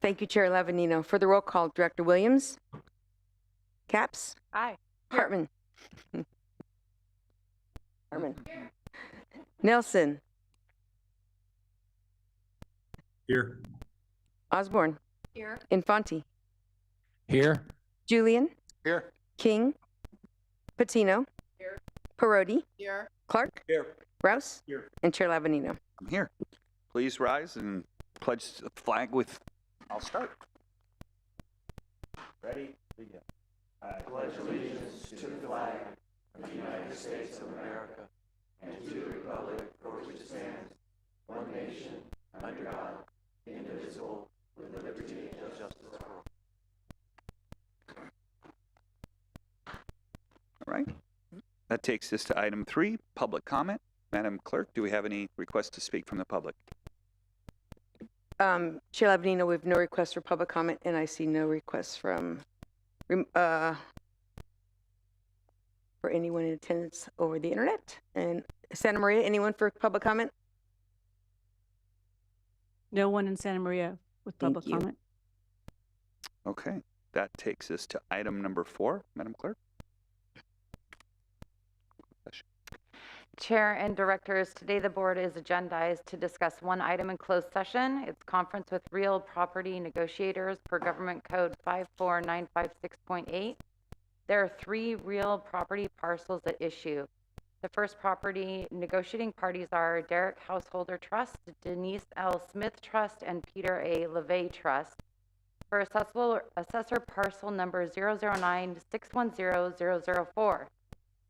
Thank you, Chair Lavanino. For the roll call, Director Williams? Capps? Aye. Hartman? Nelson? Here. Osborne? Here. Infante? Here. Julian? Here. King? Patino? Here. Parodi? Here. Clark? Here. Rouse? Here. And Chair Lavanino. I'm here. Please rise and pledge the flag with, I'll start. Ready? Begin. I pledge allegiance to the flag of the United States of America and to the republic for which it stands, one nation, under God, indivisible, with liberty and justice for all. All right. That takes us to item 3, public comment. Madam Clerk, do we have any requests to speak from the public? Chair Lavanino, we have no requests for public comment, and I see no requests from for anyone in attendance over the internet. And Santa Maria, anyone for public comment? No one in Santa Maria with public Thank you. comment. Okay, that takes us to item number 4, Madam Clerk. Chair and directors, today the board is agendized to discuss one item in closed session. It's conference with real property negotiators per Government Code 54956.8. There are 3 real property parcels at issue. The first property negotiating parties are Derek Householder Trust, Denise L. Smith Trust, and Peter A. LeVay Trust for assessor parcel number 009610004.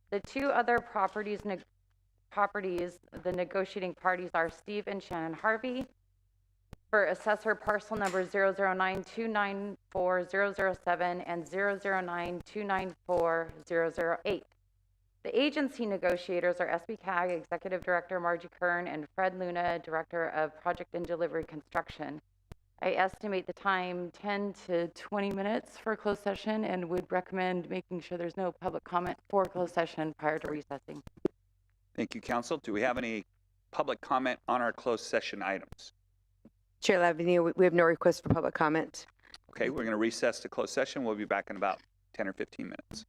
The 2 other properties, the negotiating parties are Steve and Shannon Harvey for assessor parcel number 009294007 and 009294008. The agency negotiators are Sbcag Executive Director Margie Kern and Fred Luna, Director of Project and Delivery Construction. I estimate the time 10 to 20 minutes for closed session and would recommend making sure there's no public comment for closed session prior to recessing. Thank you, Council. Do we have any public comment on our closed session items? Chair Lavanino, we have no requests for public comment. Okay, we're going to recess to closed session. We'll be back in about 10 or 15 minutes.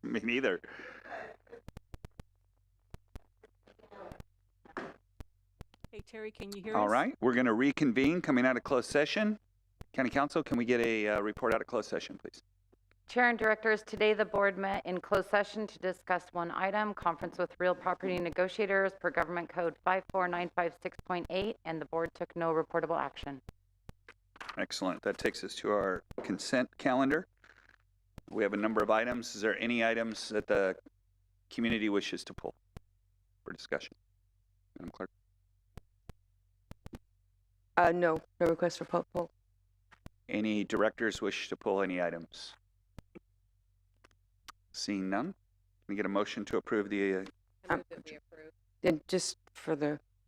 Me neither. Hey, Terry, can you hear us? All right, we're going to reconvene coming out of closed session. County Council, can we get a report out of closed session, please? Chair and Directors, today the board met in closed session to discuss one item, conference with real property negotiators per Government Code 54956.8, and the board took no reportable action. Excellent. That takes us to our consent calendar. We have a number of items. Is there any items that the community wishes to pull for discussion? Madam Clerk. No request for poll. Any directors wish to pull any items? Seeing none, can we get a motion to approve the? And just for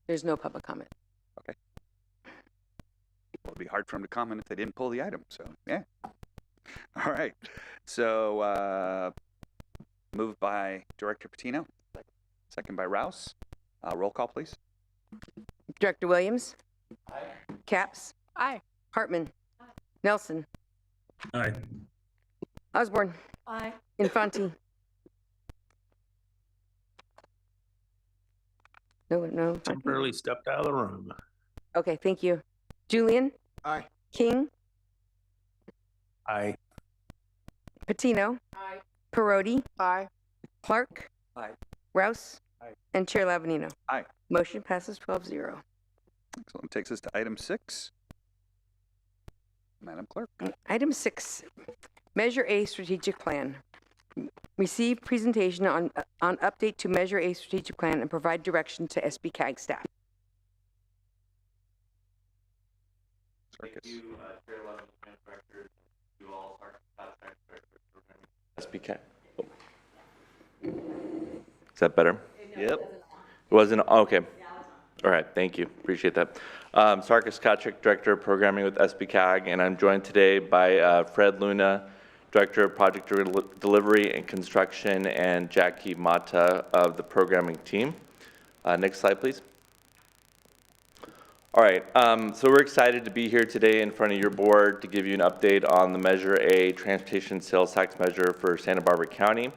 there's no public comment. Okay. Well, it'd be hard for them to comment if they didn't pull the item. So yeah. All right. So moved by Director Patino, second by Rouse. Roll call, please. Director Williams? Aye. Capps? Aye. Hartman? Aye. Nelson? Aye. Osborne? Aye. Infante? No. Temporarily stepped out of the room. Okay, thank you. Julian? Aye. King? Aye. Patino? Aye. Perotti? Aye. Clark? Aye. Rouse? Aye. And Chair Lavanino? Aye. Motion passes 12-0. Excellent. Takes us to item 6. Madam Clerk. Item 6, Measure A Strategic Plan. Receive presentation on update to Measure A Strategic Plan and provide direction to Sbcag staff. Circus. Chair Levin, Director, you all are Sbcag. Is that better? Yep. It wasn't, okay. All right, thank you, appreciate that. Sarkis Kachik, Director of Programming with Sbcag, and I'm joined today by Fred Luna, Director of Project Delivery and Construction, and Jackie Mata of the programming team. Next slide, please. All right, so we're excited to be here today in front of your board to give you an update on the Measure A Transportation Sales Tax Measure for Santa Barbara County.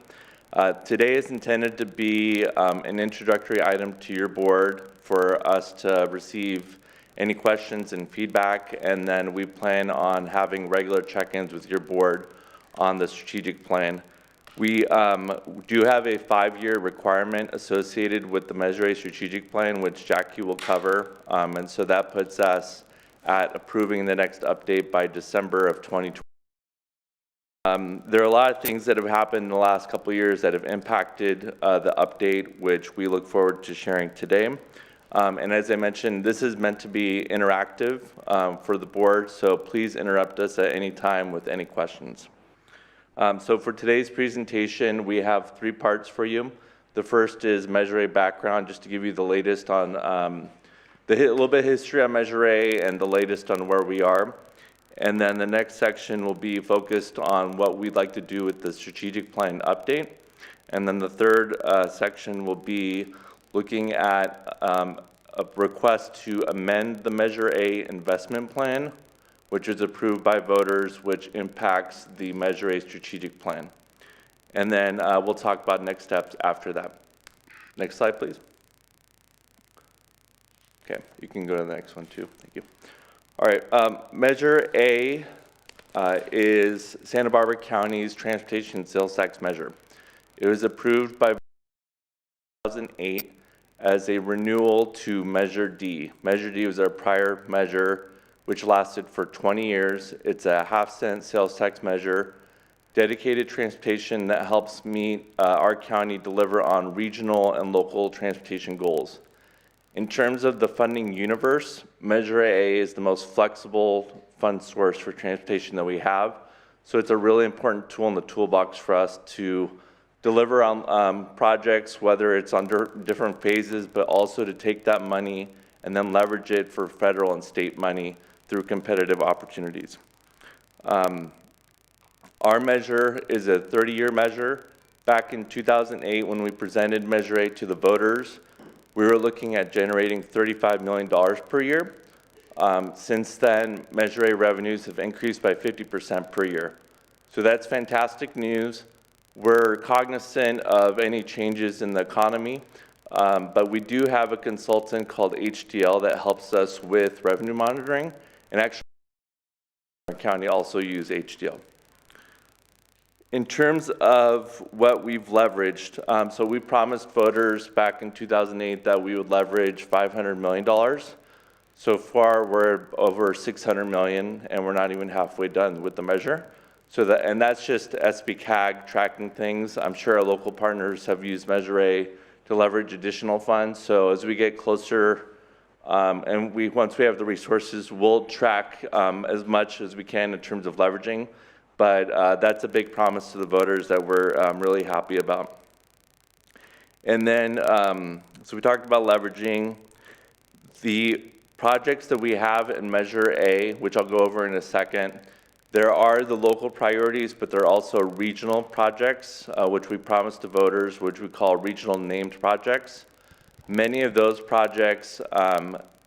Today is intended to be an introductory item to your board for us to receive any questions and feedback, and then we plan on having regular check-ins with your board on the strategic plan. We do have a 5-year requirement associated with the Measure A strategic plan, which Jackie will cover, and so that puts us at approving the next update by December of 2020. There are a lot of things that have happened in the last couple of years that have impacted the update, which we look forward to sharing today. And as I mentioned, this is meant to be interactive for the board, so please interrupt us at any time with any questions. So for today's presentation, we have 3 parts for you. The first is Measure A background, just to give you the latest on a little bit of history on Measure A and the latest on where we are. And then the next section will be focused on what we'd like to do with the strategic plan update. And then the third section will be looking at a request to amend the Measure A investment plan, which is approved by voters, which impacts the Measure A strategic plan. And then we'll talk about next steps after that. Next slide, please. Okay, you can go to the next one too. Thank you. All right, Measure A is Santa Barbara County's transportation sales tax measure. It was approved by 2008 as a renewal to Measure D. Measure D was our prior measure, which lasted for 20 years. It's a half-cent sales tax measure, dedicated transportation that helps meet our county deliver on regional and local transportation goals. In terms of the funding universe, Measure A is the most flexible fund source for transportation that we have. So it's a really important tool in the toolbox for us to deliver on projects, whether it's under different phases, but also to take that money and then leverage it for federal and state money through competitive opportunities. Our measure is a 30-year measure. Back in 2008, when we presented Measure A to the voters, we were looking at generating $35 million per year. Since then, Measure A revenues have increased by 50% per year. So that's fantastic news. We're cognizant of any changes in the economy, but we do have a consultant called HDL that helps us with revenue monitoring, and actually our county also use HDL. In terms of what we've leveraged, so we promised voters back in 2008 that we would leverage $500 million. So far, we're over $600 million, and we're not even halfway done with the measure. And that's just Sbcag tracking things. I'm sure our local partners have used Measure A to leverage additional funds. So as we get closer, and once we have the resources, we'll track as much as we can in terms of leveraging. But that's a big promise to the voters that we're really happy about. And then, so we talked about leveraging. The projects that we have in Measure A, which I'll go over in a second, there are the local priorities, but there are also regional projects, which we promised to voters, which we call regional named projects. Many of those projects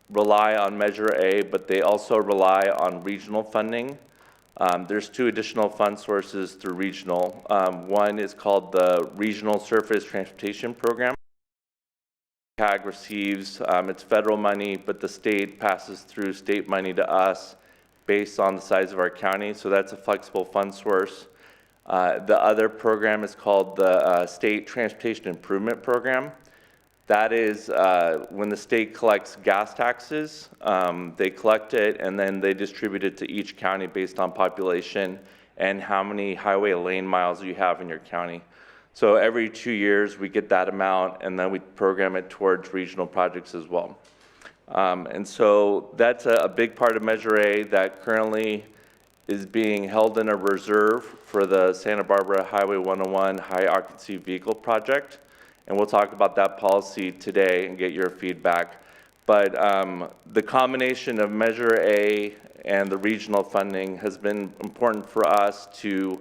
rely on Measure A, but they also rely on regional funding. There's two additional fund sources through regional. One is called the Regional Surface Transportation Program. CAG receives its federal money, but the state passes through state money to us based on the size of our county, so that's a flexible fund source. The other program is called the State Transportation Improvement Program. That is when the state collects gas taxes, they collect it and then they distribute it to each county based on population and how many highway lane miles you have in your county. So every 2 years we get that amount and then we program it towards regional projects as well. And so that's a big part of Measure A that currently is being held in a reserve for the Santa Barbara Highway 101 High Occupancy Vehicle Project. And we'll talk about that policy today and get your feedback. But the combination of Measure A and the regional funding has been important for us to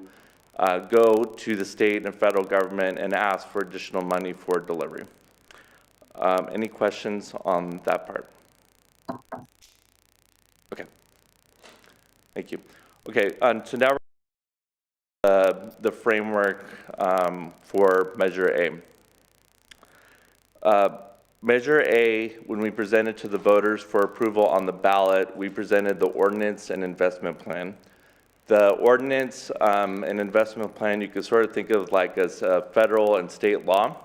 go to the state and federal government and ask for additional money for delivery. Any questions on that part? Okay. Thank you. Okay, so now the framework for Measure A. Measure A, when we presented to the voters for approval on the ballot, we presented the ordinance and investment plan. The ordinance and investment plan you could sort of think of like as federal and state law.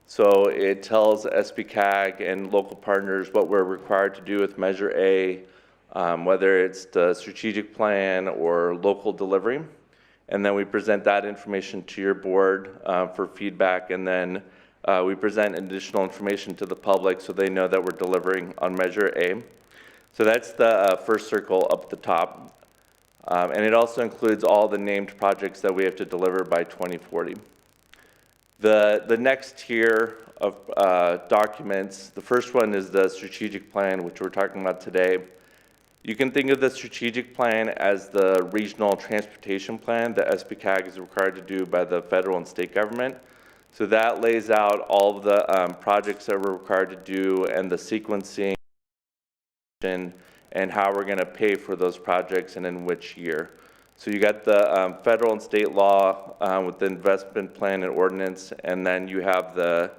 So it tells Sbcag and local partners what we're required to do with Measure A, whether it's the strategic plan or local delivery. And then we present that information to your board for feedback, and then we present additional information to the public so they know that we're delivering on Measure A. So that's the first circle up at the top. And it also includes all the named projects that we have to deliver by 2040. The next tier of documents, the first one is the strategic plan, which we're talking about today. You can think of the strategic plan as the regional transportation plan that Sbcag is required to do by the federal and state government. So that lays out all of the projects that we're required to do and the sequencing and how we're going to pay for those projects and in which year. So you got the federal and state law with the investment plan and ordinance, and then you have the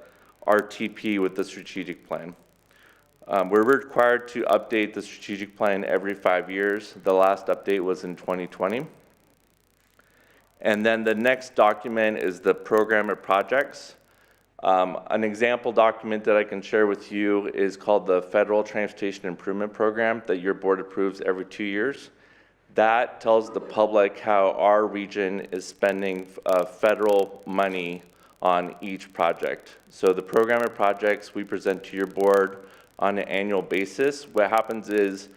RTP with the strategic plan. We're required to update the strategic plan every 5 years. The last update was in 2020. And then the next document is the program of projects. An example document that I can share with you is called the Federal Transportation Improvement Program that your board approves every 2 years. That tells the public how our region is spending federal money on each project. So the program of projects we present to your board on an annual basis. What happens is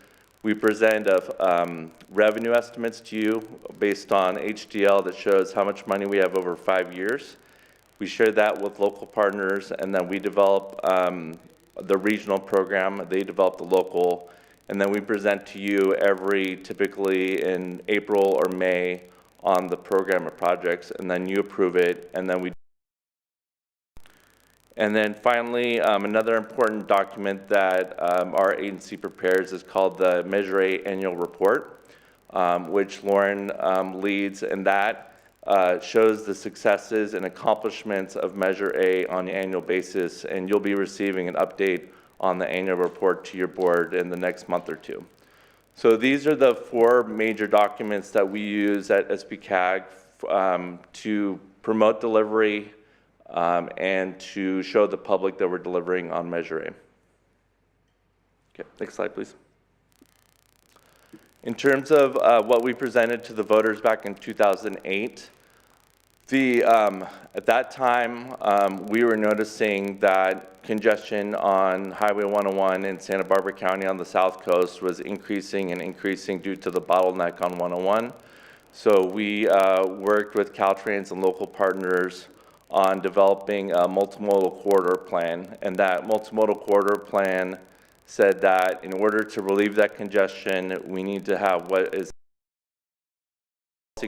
we present revenue estimates to you based on HDL that shows how much money we have over 5 years. We share that with local partners, and then we develop the regional program. They develop the local, and then we present to you typically in April or May on the program of projects, and then you approve it, and then we. And then finally, another important document that our agency prepares is called the Measure A Annual Report, which Lauren leads, and that shows the successes and accomplishments of Measure A on an annual basis, and you'll be receiving an update on the annual report to your board in the next month or two. So these are the 4 major documents that we use at Sbcag to promote delivery and to show the public that we're delivering on Measure A. Okay, next slide, please. In terms of what we presented to the voters back in 2008, at that time, we were noticing that congestion on Highway 101 in Santa Barbara County on the south coast was increasing and increasing due to the bottleneck on 101. So we worked with Caltrans and local partners on developing a multimodal corridor plan, and that multimodal corridor plan said that in order to relieve that congestion, we need to have what is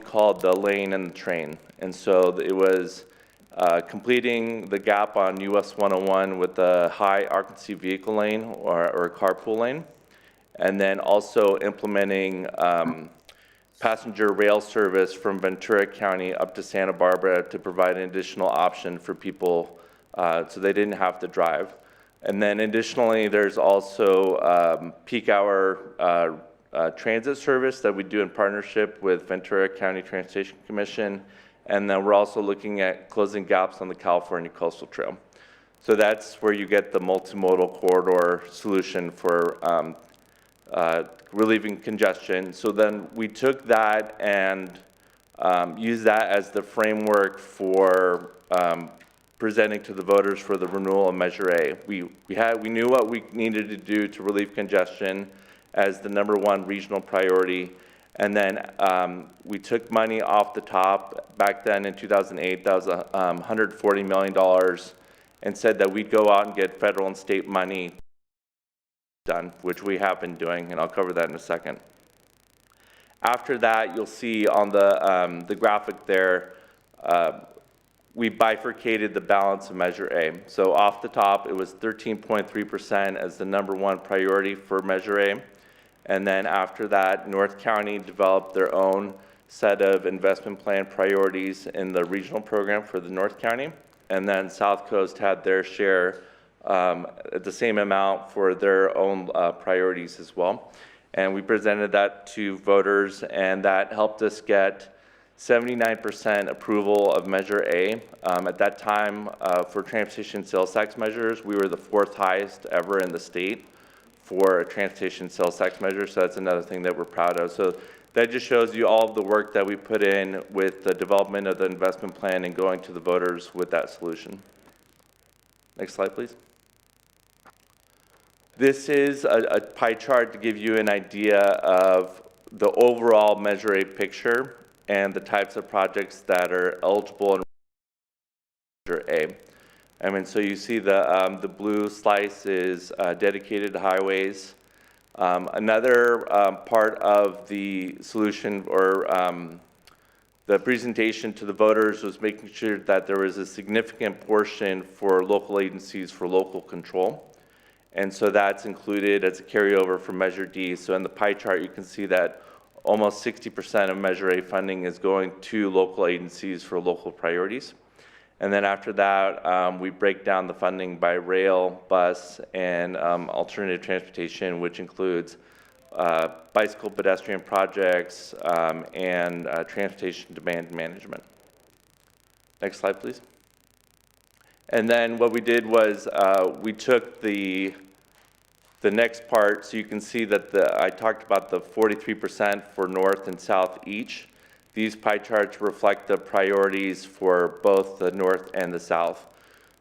called the lane and the train. And so it was completing the gap on US 101 with a high occupancy vehicle lane or carpool lane, and then also implementing passenger rail service from Ventura County up to Santa Barbara to provide an additional option for people so they didn't have to drive. And then additionally, there's also peak hour transit service that we do in partnership with Ventura County Transportation Commission. And then we're also looking at closing gaps on the California Coastal Trail. So that's where you get the multimodal corridor solution for relieving congestion. So then we took that and used that as the framework for presenting to the voters for the renewal of Measure A. We knew what we needed to do to relieve congestion as the #1 regional priority. And then we took money off the top back then in 2008, that was $140 million, and said that we'd go out and get federal and state money done, which we have been doing, and I'll cover that in a second. After that, you'll see on the graphic there, we bifurcated the balance of Measure A. So off the top, it was 13.3% as the #1 priority for Measure A. And then after that, North County developed their own set of investment plan priorities in the regional program for the North County. And then South Coast had their share at the same amount for their own priorities as well. And we presented that to voters, and that helped us get 79% approval of Measure A. At that time, for transportation sales tax measures, we were the 4th highest ever in the state for a transportation sales tax measure, so that's another thing that we're proud of. So that just shows you all of the work that we put in with the development of the investment plan and going to the voters with that solution. Next slide, please. This is a pie chart to give you an idea of the overall Measure A picture and the types of projects that are eligible in Measure A. I mean, so you see the blue slice is dedicated highways. Another part of the solution or the presentation to the voters was making sure that there was a significant portion for local agencies for local control. And so that's included as a carryover from Measure D. So in the pie chart, you can see that almost 60% of Measure A funding is going to local agencies for local priorities. And then after that, we break down the funding by rail, bus, and alternative transportation, which includes bicycle pedestrian projects and transportation demand management. Next slide, please. And then what we did was we took the next part, so you can see that I talked about the 43% for north and south each. These pie charts reflect the priorities for both the north and the south.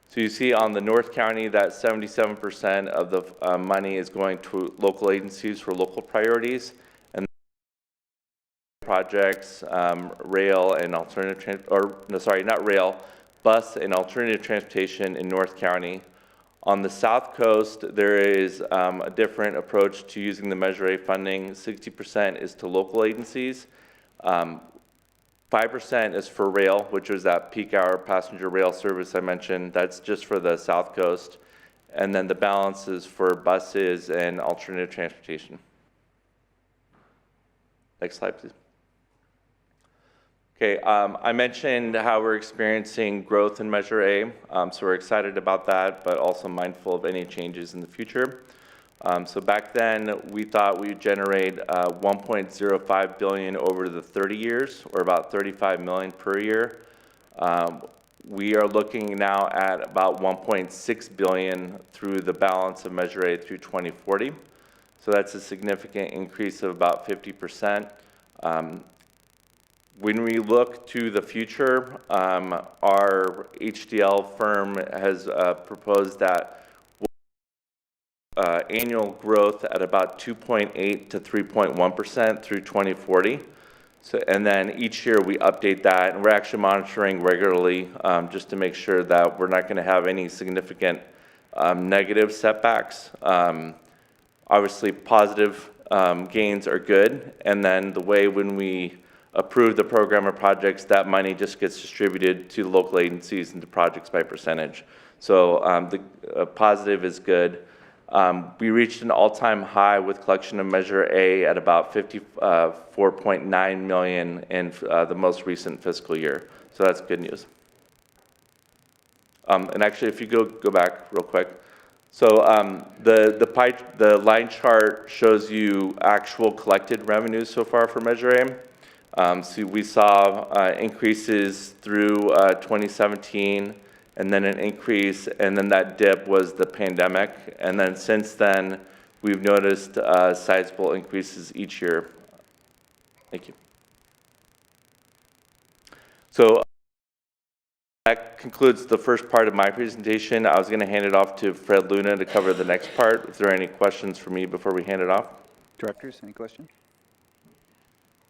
So you see on the North County that 77% of the money is going to local agencies for local priorities, and projects, rail and alternative, not rail, bus and alternative transportation in North County. On the South Coast, there is a different approach to using the Measure A funding. 60% is to local agencies. 5% is for rail, which is that peak hour passenger rail service I mentioned. That's just for the South Coast. And then the balance is for buses and alternative transportation. Next slide, please. Okay, I mentioned how we're experiencing growth in Measure A, so we're excited about that, but also mindful of any changes in the future. So back then, we thought we'd generate 1.05 billion over the 30 years, or about 35 million per year. We are looking now at about 1.6 billion through the balance of Measure A through 2040. So that's a significant increase of about 50%. When we look to the future, our HDL firm has proposed that annual growth at about 2.8 to 3.1% through 2040. So, and then each year we update that, and we're actually monitoring regularly just to make sure that we're not going to have any significant negative setbacks. Obviously, positive gains are good, and then the way when we approve the program or projects, that money just gets distributed to local agencies into projects by percentage. So the positive is good. We reached an all-time high with collection of Measure A at about 54.9 million in the most recent fiscal year. So that's good news. And actually, if you go back real quick. So the line chart shows you actual collected revenues so far for Measure A. So we saw increases through 2017, and then an increase, and then that dip was the pandemic. And then since then, we've noticed sizable increases each year. Thank you. So that concludes the first part of my presentation. I was going to hand it off to Fred Luna to cover the next part. If there are any questions for me before we hand it off. Directors, any questions?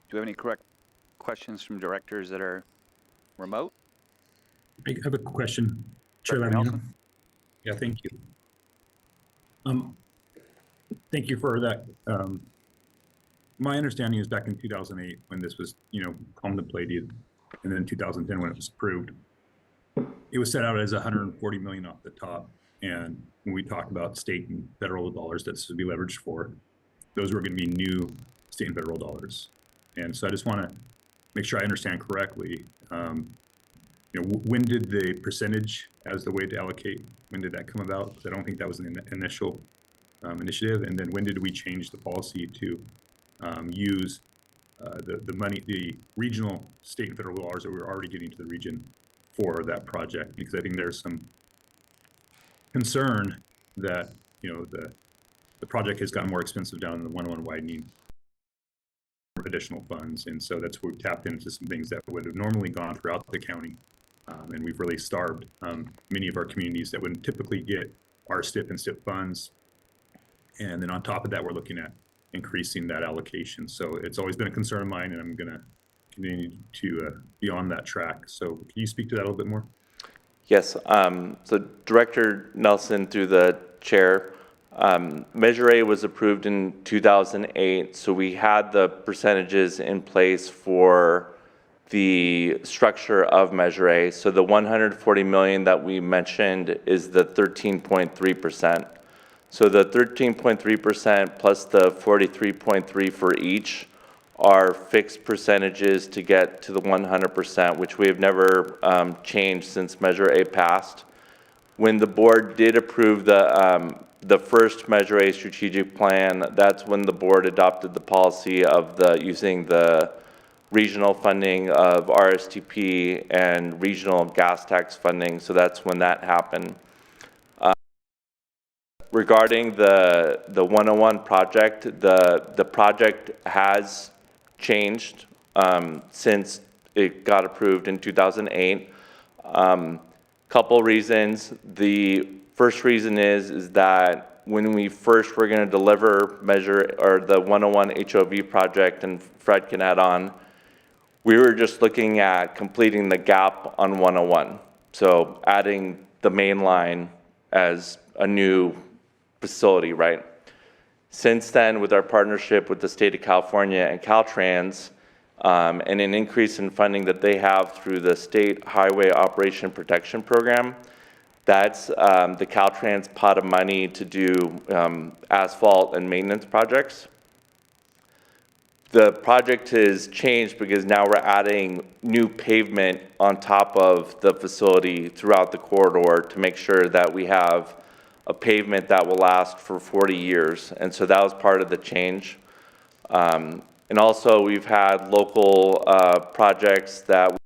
Do we have any questions from directors that are remote? I have a question, Chair Director Lavina. Nelson? Yeah, thank you. Thank you for that. My understanding is back in 2008 when this was, contemplated, and then 2010 when it was approved, it was set out as 140 million off the top. And when we talked about state and federal dollars that this would be leveraged for, those were going to be new state and federal dollars. And so I just want to make sure I understand correctly. When did the percentage as the way to allocate, when did that come about? Because I don't think that was an initial initiative. And then when did we change the policy to use the money, the regional state and federal dollars that we were already getting to the region for that project? Because I think there's some concern that, the project has gotten more expensive down in the 101 widening, additional funds. And so that's where we've tapped into some things that would have normally gone throughout the county. And we've really starved many of our communities that would typically get our STIP and STIP funds. And then on top of that, we're looking at increasing that allocation. So it's always been a concern of mine, and I'm going to continue to be on that track. So can you speak to that a little bit more? Yes. So Director Nelson, through the chair, Measure A was approved in 2008. So we had the percentages in place for the structure of Measure A. So the 140 million that we mentioned is the 13.3%. So the 13.3% plus the 43.3 for each are fixed percentages to get to the 100%, which we have never changed since Measure A passed. When the board did approve the first Measure A strategic plan, that's when the board adopted the policy of using the regional funding of RSTP and regional gas tax funding. So that's when that happened. Regarding the 101 project, the project has changed since it got approved in 2008. Couple reasons. The first reason is that when we first were going to deliver the 101 HOV project, and Fred can add on, we were just looking at completing the gap on 101. So adding the main line as a new facility, right? Since then, with our partnership with the state of California and Caltrans, and an increase in funding that they have through the State Highway Operation Protection Program, that's the Caltrans pot of money to do asphalt and maintenance projects. the project has changed because now we're adding new pavement on top of the facility throughout the corridor to make sure that we have a pavement that will last for 40 years. And so that was part of the change. And also, we've had local projects that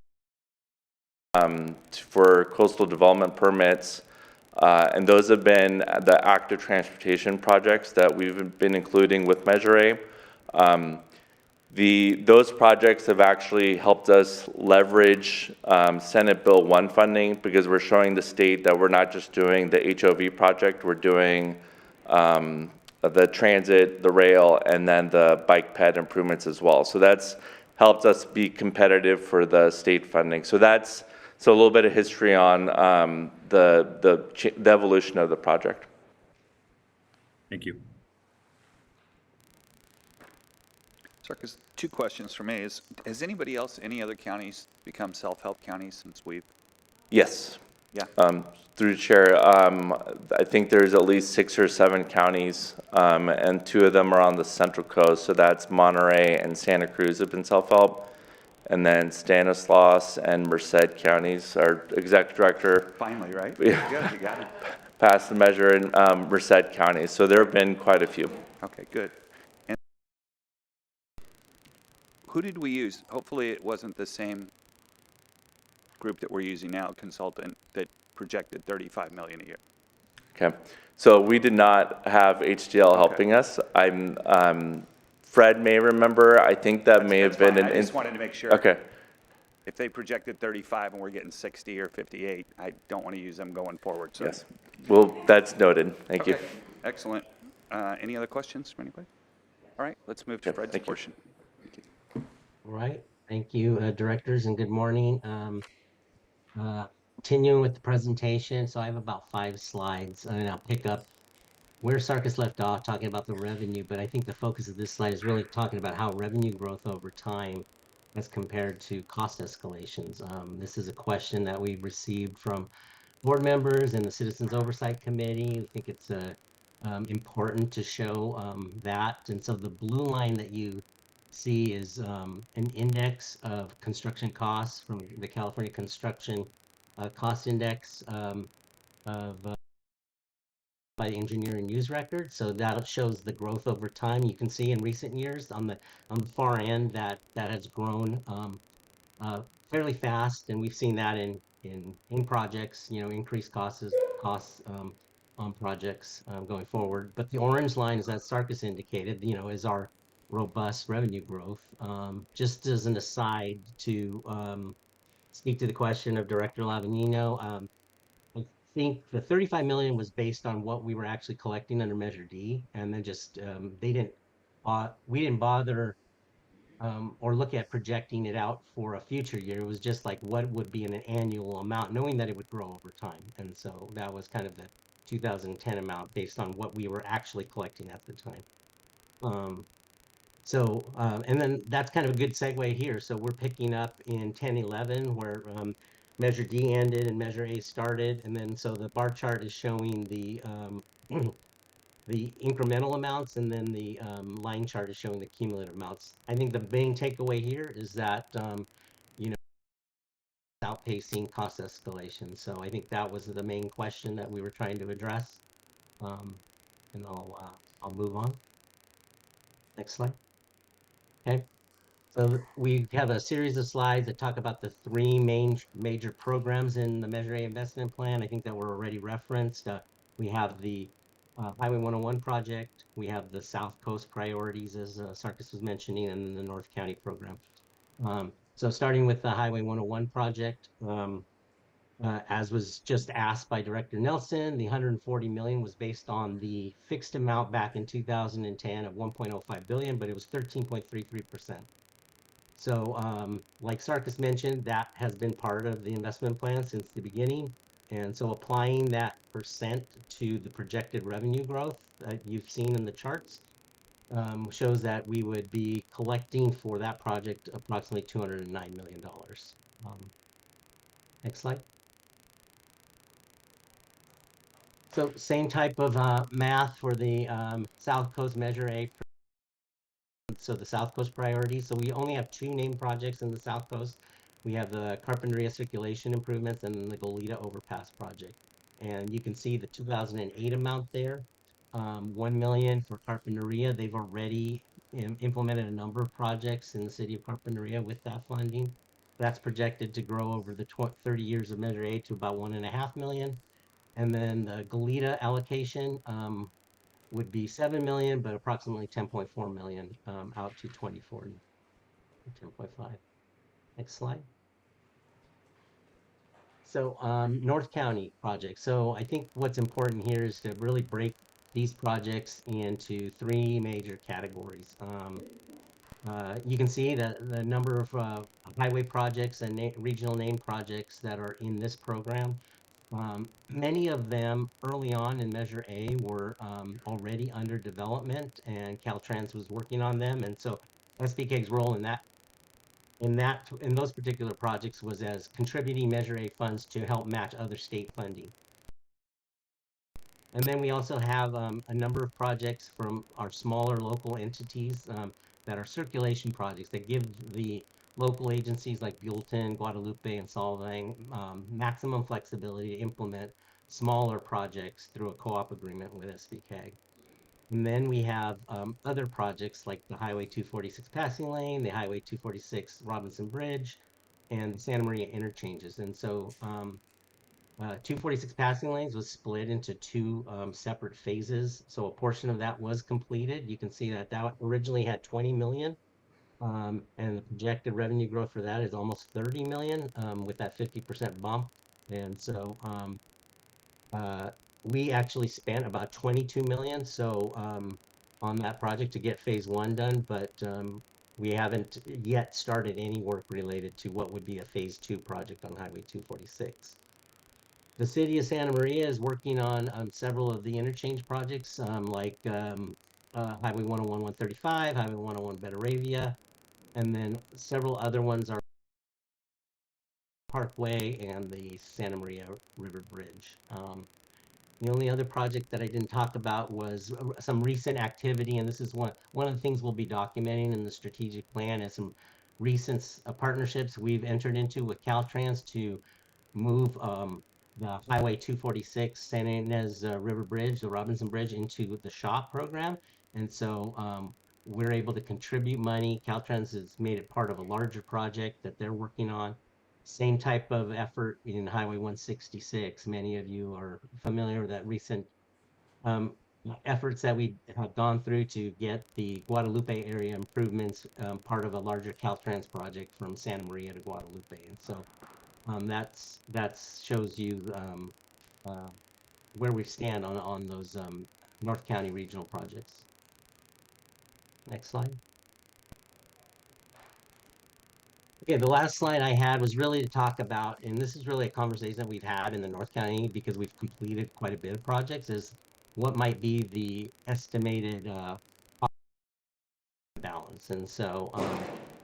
for coastal development permits, and those have been the active transportation projects that we've been including with Measure A. Those projects have actually helped us leverage Senate Bill 1 funding because we're showing the state that we're not just doing the HOV project, we're doing the transit, the rail, and then the bike ped improvements as well. So that's helped us be competitive for the state funding. So that's a little bit of history on the evolution of the project. Thank you. Sarkis, 2 questions for me. Has anybody else, any other counties become self-help counties since we've? Yes. Yeah. Through the chair, I think there's at least 6 or 7 counties, and 2 of them are on the Central Coast. So that's Monterey and Santa Cruz have been self-help. And then Stanislaus and Merced counties, our executive director. Finally, right? Yeah. Good, you got it. Passed the measure in Merced county. So there have been quite a few. Okay, good. And who did we use? Hopefully it wasn't the same group that we're using now, consultant, that projected 35 million a year. Okay. So we did not have HDL helping us. Fred may remember. I think that may have been fine. I just wanted to make sure. Okay. If they projected 35 and we're getting 60 or 58, I don't want to use them going forward. So. Yes. Well, that's noted. Thank you. Excellent. Any other questions from anybody? All right, let's move to Okay, Fred's thank you. portion. Thank you. All right, thank you, directors, and good morning. Continuing with the presentation, so I have about 5 slides, and I'll pick up where Sarkis left off, talking about the revenue, but I think the focus of this slide is really talking about how revenue growth over time as compared to cost escalations. This is a question that we've received from board members and the Citizens Oversight Committee. I think it's important to show that, and so the blue line that you see is an index of construction costs from the California Construction Cost Index by Engineer and News Record. So that shows the growth over time. You can see in recent years on the far end that has grown fairly fast, and we've seen that in projects, increased costs on projects going forward. But the orange line, as Sarkis indicated, is our robust revenue growth. Just as an aside to speak to the question of Director Lavanino, I think the 35 million was based on what we were actually collecting under Measure D, and then just we didn't bother or look at projecting it out for a future year. It was just like what would be an annual amount, knowing that it would grow over time. And so that was kind of the 2010 amount based on what we were actually collecting at the time. And then that's kind of a good segue here. So we're picking up in 10-11 where Measure D ended and Measure A started. And then so the bar chart is showing the the incremental amounts, and then the line chart is showing the cumulative amounts. I think the main takeaway here is that outpacing cost escalation. So I think that was the main question that we were trying to address. And I'll move on. Next slide. Okay. So we have a series of slides that talk about the 3 major programs in the Measure A investment plan. I think that were already referenced. We have the Highway 101 project. We have the South Coast priorities, as Sarkis was mentioning, and then the North County program. So starting with the Highway 101 project, as was just asked by Director Nelson, the 140 million was based on the fixed amount back in 2010 of 1.05 billion, but it was 13.33%. So like Sarkis mentioned, that has been part of the investment plan since the beginning. And so applying that percent to the projected revenue growth that you've seen in the charts shows that we would be collecting for that project approximately $209 million. Next slide. So same type of math for the South Coast Measure A So the South Coast priorities. So we only have 2 named projects in the South Coast. We have the Carpinteria circulation improvements and the Goleta overpass project. And you can see the 2008 amount there. 1 million for Carpinteria. They've already implemented a number of projects in the city of Carpinteria with that funding. That's projected to grow over the 30 years of Measure A to about 1.5 million. And then the Goleta allocation would be 7 million, but approximately 10.4 million out to 2040. 10.5. Next slide. So North County project. So I think what's important here is to really break these projects into 3 major categories. You can see that the number of highway projects and regional name projects that are in this program. Many of them early on in Measure A were already under development, and Caltrans was working on them, and so Sbcag's role in those particular projects was as contributing Measure A funds to help match other state funding. And then we also have a number of projects from our smaller local entities that are circulation projects that give the local agencies like Buellton, Guadalupe, and Solvang maximum flexibility to implement smaller projects through a co-op agreement with Sbcag. And then we have other projects like the Highway 246 passing lane, the Highway 246 Robinson Bridge, and the Santa Maria interchanges. And so 246 passing lanes was split into 2 separate phases. So a portion of that was completed. You can see that that originally had 20 million. And the projected revenue growth for that is almost 30 million with that 50% bump. And so we actually spent about 22 million so on that project to get phase 1 done, but we haven't yet started any work related to what would be a phase 2 project on Highway 246. The city of Santa Maria is working on several of the interchange projects like Highway 101, 135, Highway 101 Betaravia, and then several other ones are Parkway and the Santa Maria River Bridge. The only other project that I didn't talk about was some recent activity, and this is one of the things we'll be documenting in the strategic plan, is some recent partnerships we've entered into with Caltrans to move the Highway 246 San Ynez River Bridge, the Robinson Bridge, into the SHOP program. And so we're able to contribute money. Caltrans has made it part of a larger project that they're working on. Same type of effort in Highway 166. Many of you are familiar with that recent efforts that we have gone through to get the Guadalupe area improvements part of a larger Caltrans project from Santa Maria to Guadalupe. And so that shows you where we stand on those North County regional projects. Next slide. Okay, the last slide I had was really to talk about, and this is really a conversation that we've had in the North County because we've completed quite a bit of projects, is what might be the estimated balance. And so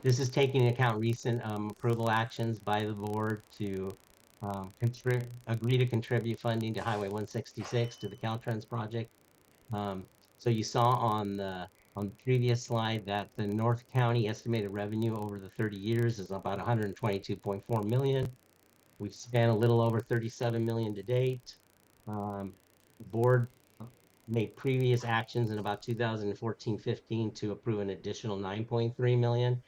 this is taking into account recent approval actions by the board to agree to contribute funding to Highway 166 to the Caltrans project. So you saw on the previous slide that the North County estimated revenue over the 30 years is about 122.4 million. We've spent a little over 37 million to date. The board made previous actions in about 2014-15 to approve an additional 9.3 million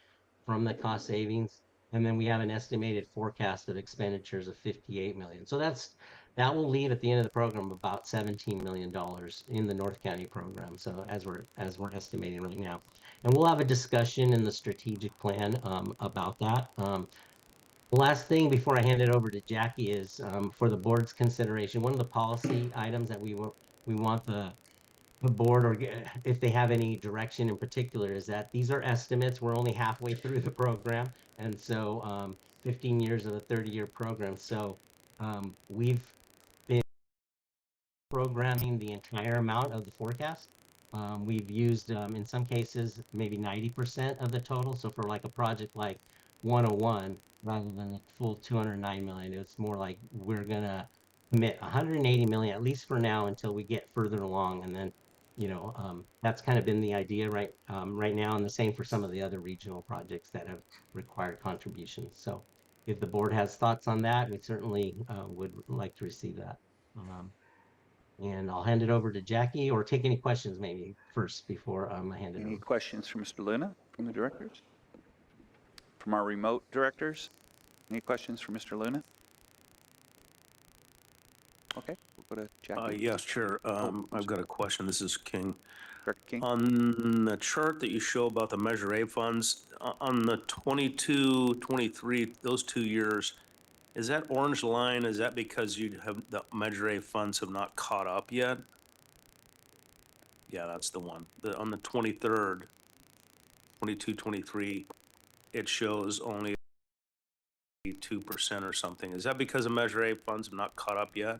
from the cost savings. And then we have an estimated forecast of expenditures of 58 million. So that will leave at the end of the program about $17 million in the North County program. So as we're estimating right now, and we'll have a discussion in the strategic plan about that. The last thing before I hand it over to Jackie is for the board's consideration. One of the policy items that we want the board, or if they have any direction in particular, is that these are estimates. We're only halfway through the program, and so 15 years of a 30-year program. So we've been programming the entire amount of the forecast. We've used, in some cases, maybe 90% of the total. So for like a project like 101, rather than the full 209 million, it's more like we're gonna commit 180 million, at least for now, until we get further along, and then That's kind of been the idea right now, and the same for some of the other regional projects that have required contributions. So if the board has thoughts on that, we certainly would like to receive that. And I'll hand it over to Jackie, or take any questions maybe first before I hand it Any over. questions for Mr. Luna from the directors? From our remote directors? Any questions for Mr. Luna? Okay, we'll go to Jackie. Yes, Chair. I've got a question. This is King. Director King? On the chart that you show about the Measure A funds, on the 22, 23, those 2 years, is that orange line, is that because you have, the Measure A funds have not caught up yet? Yeah, that's the one. On the 23rd, 22, 23, it shows only 2% or something. Is that because the Measure A funds have not caught up yet?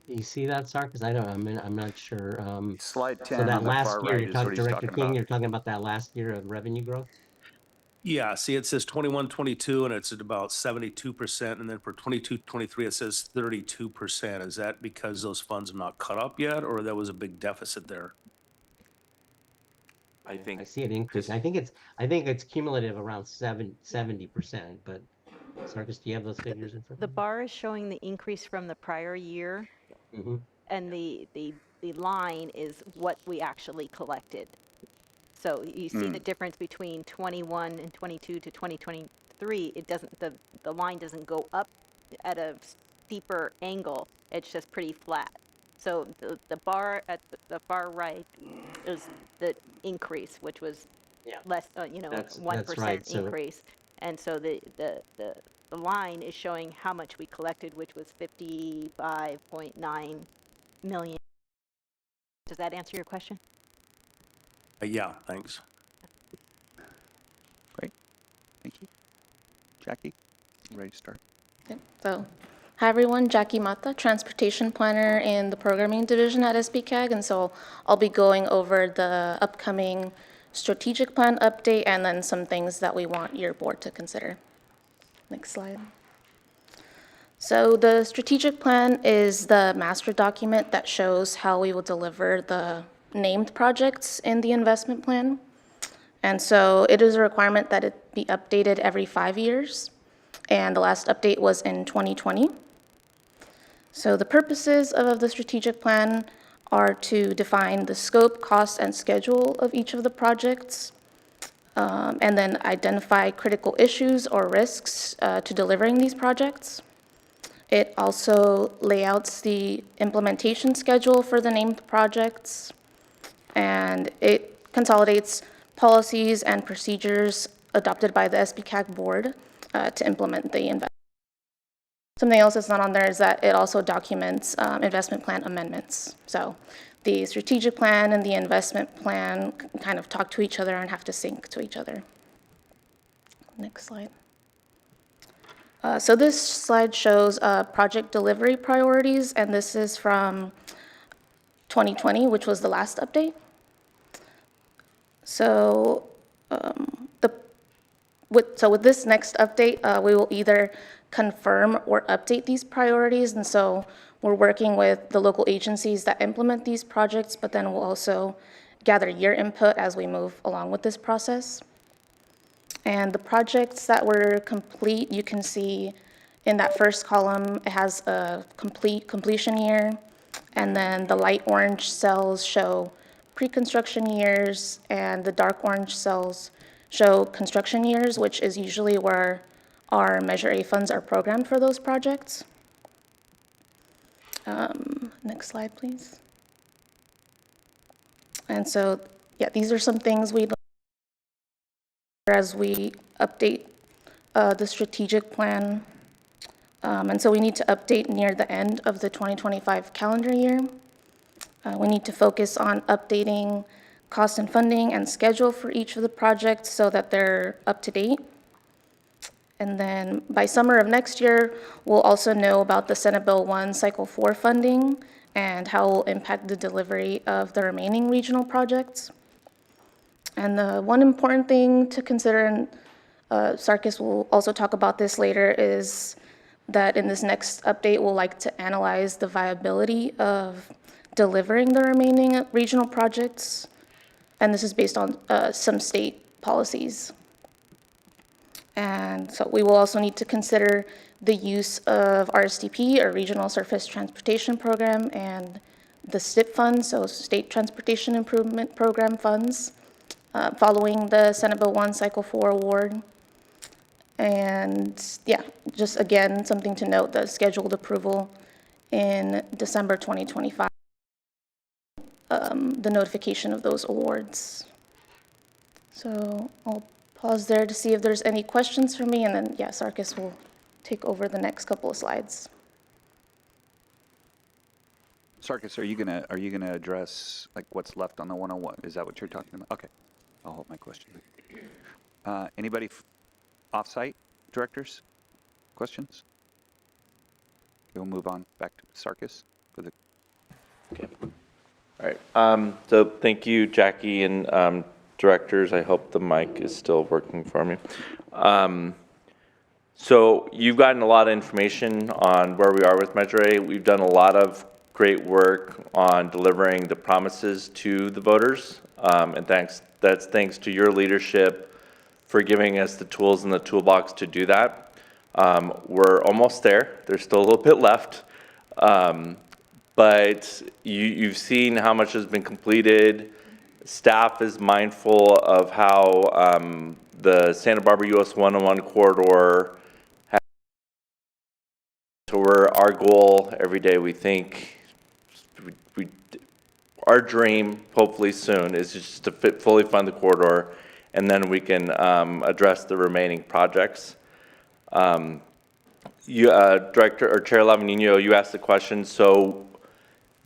You see that, Sar? Because I'm not sure. Slide So 10 that on the last far year, right you're is what talking, he's Director talking King, about. you're talking about that last year of revenue growth? Yeah, see, it says 21, 22, and it's at about 72%, and then for 22, 23, it says 32%. Is that because those funds have not caught up yet, or that was a big deficit there? I I think, see it increasing. I think it's cumulative around 70%, but Sarkis, do you have those figures in front The of bar is showing the increase from the prior year, you? Mm-hmm. and the line is what we actually collected. So you see the difference between 21 and 22 to 2023. It doesn't, the line doesn't go up at a steeper angle. It's just pretty flat. So the bar at the far right is the increase, which was Yeah. less, That's 1% right. So increase. And so the line is showing how much we collected, which was 55.9 million. Does that answer your question? Yeah, thanks. Great, thank you. Jackie, you ready to start? So, hi everyone, Jackie Mata, Transportation Planner in the Programming Division at Sbcag, and so I'll be going over the upcoming strategic plan update and then some things that we want your board to consider. Next slide. So the strategic plan is the master document that shows how we will deliver the named projects in the investment plan. And so it is a requirement that it be updated every 5 years. And the last update was in 2020. So the purposes of the strategic plan are to define the scope, cost, and schedule of each of the projects, and then identify critical issues or risks to delivering these projects. It also layouts the implementation schedule for the named projects, and it consolidates policies and procedures adopted by the Sbcag board to implement the investment. Something else that's not on there is that it also documents investment plan amendments. So the strategic plan and the investment plan kind of talk to each other and have to sync to each other. Next slide. So this slide shows project delivery priorities, and this is from 2020, which was the last update. So with this next update, we will either confirm or update these priorities, and so we're working with the local agencies that implement these projects, but then we'll also gather your input as we move along with this process. And the projects that were complete, you can see in that first column, it has a completion year, and then the light orange cells show pre-construction years, and the dark orange cells show construction years, which is usually where our Measure A funds are programmed for those projects. Next slide, please. And so, yeah, these are some things we as we update the strategic plan. And so we need to update near the end of the 2025 calendar year. We need to focus on updating cost and funding and schedule for each of the projects so that they're up to date. And then by summer of next year, we'll also know about the Senate Bill 1 Cycle 4 funding and how it will impact the delivery of the remaining regional projects. And the one important thing to consider, and Sarkis will also talk about this later, is that in this next update, we'll like to analyze the viability of delivering the remaining regional projects. And this is based on some state policies. And so we will also need to consider the use of RSTP, or Regional Surface Transportation Program, and the STIP funds, so State Transportation Improvement Program funds, following the Senate Bill 1 Cycle 4 award. And yeah, just again, something to note, the scheduled approval in December 2025, the notification of those awards. So I'll pause there to see if there's any questions for me, and then, yeah, Sarkis will take over the next couple of slides. Sarkis, are you gonna address like what's left on the 101? Is that what you're talking about? Okay, I'll hold my question. Anybody off-site directors? Questions? We'll move on back to Sarkis for the. Okay. All right. So thank you, Jackie, and directors. I hope the mic is still working for me. So you've gotten a lot of information on where we are with Measure A. We've done a lot of great work on delivering the promises to the voters, and that's thanks to your leadership for giving us the tools in the toolbox to do that. We're almost there. There's still a little bit left. But you've seen how much has been completed. Staff is mindful of how the Santa Barbara US 101 corridor has, so our goal every day, we think, our dream, hopefully soon, is just to fully fund the corridor, and then we can address the remaining projects. Director or Chair Lavanino, you asked the question. So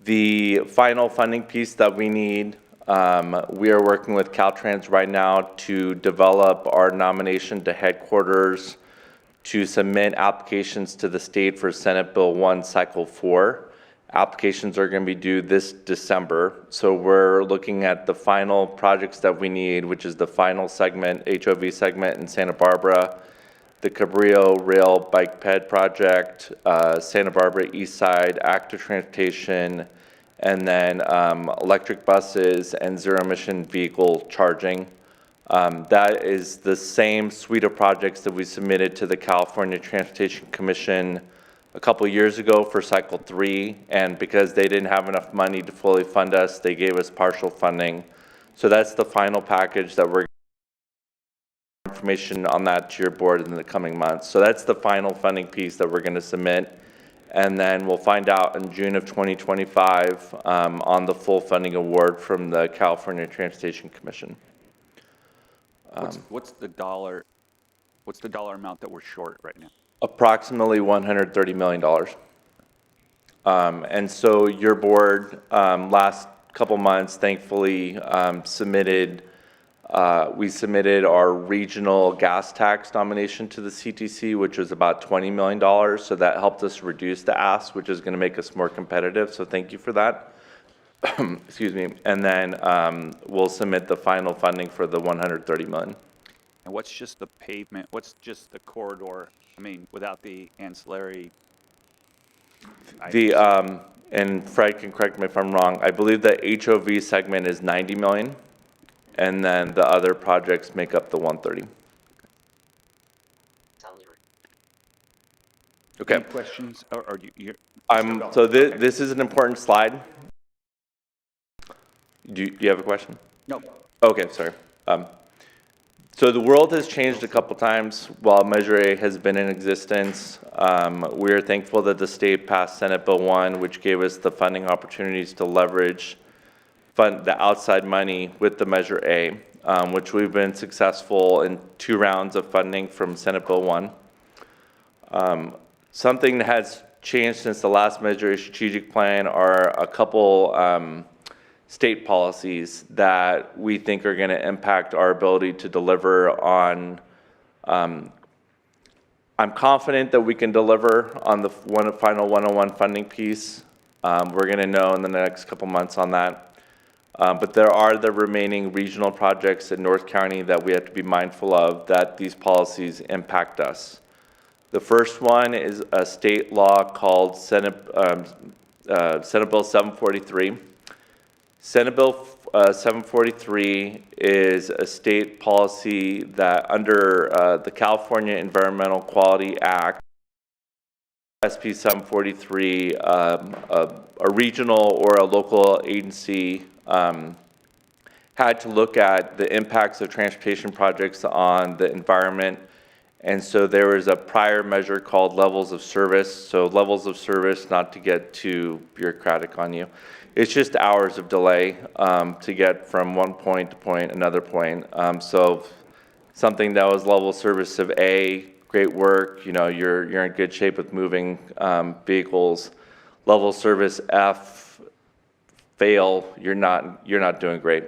the final funding piece that we need, we are working with Caltrans right now to develop our nomination to headquarters to submit applications to the state for Senate Bill 1 Cycle 4. Applications are going to be due this December. So we're looking at the final projects that we need, which is the final segment, HOV segment in Santa Barbara, the Cabrillo Rail Bike Ped project, Santa Barbara East Side active transportation, and then electric buses and zero emission vehicle charging. That is the same suite of projects that we submitted to the California Transportation Commission a couple years ago for Cycle 3, and because they didn't have enough money to fully fund us, they gave us partial funding. So that's the final package that we're information on that to your board in the coming months. So that's the final funding piece that we're going to submit, and then we'll find out in June of 2025 on the full funding award from the California Transportation Commission. What's the dollar amount that we're short right now? Approximately $130 million. And so your board last couple months, thankfully, we submitted our regional gas tax nomination to the CTC, which was about $20 million. So that helped us reduce the ask, which is going to make us more competitive. So thank you for that. Excuse me. And then we'll submit the final funding for the $130 million. And what's just the pavement? What's just the corridor? I mean, without the ancillary. And Fred can correct me if I'm wrong, I believe the HOV segment is 90 million, and then the other projects make up the 130. Sounds right. Okay. Any questions? Or you So this is an important slide. Do you have a question? No. Okay, sorry. So the world has changed a couple times while Measure A has been in existence. We are thankful that the state passed Senate Bill 1, which gave us the funding opportunities to leverage the outside money with the Measure A, which we've been successful in 2 rounds of funding from Senate Bill 1. Something that has changed since the last Measure A strategic plan are a couple state policies that we think are going to impact our ability to deliver on. I'm confident that we can deliver on the final 101 funding piece. We're going to know in the next couple months on that. But there are the remaining regional projects in North County that we have to be mindful of, that these policies impact us. The first one is a state law called Senate Bill 743. Senate Bill 743 is a state policy that under the California Environmental Quality Act, SB 743, a regional or a local agency had to look at the impacts of transportation projects on the environment. And so there was a prior measure called levels of service. So levels of service, not to get too bureaucratic on you, it's just hours of delay to get from one point to point, another point. So something that was level of service of A, great work, you know, you're in good shape with moving vehicles. Level of service F, fail, you're not doing great.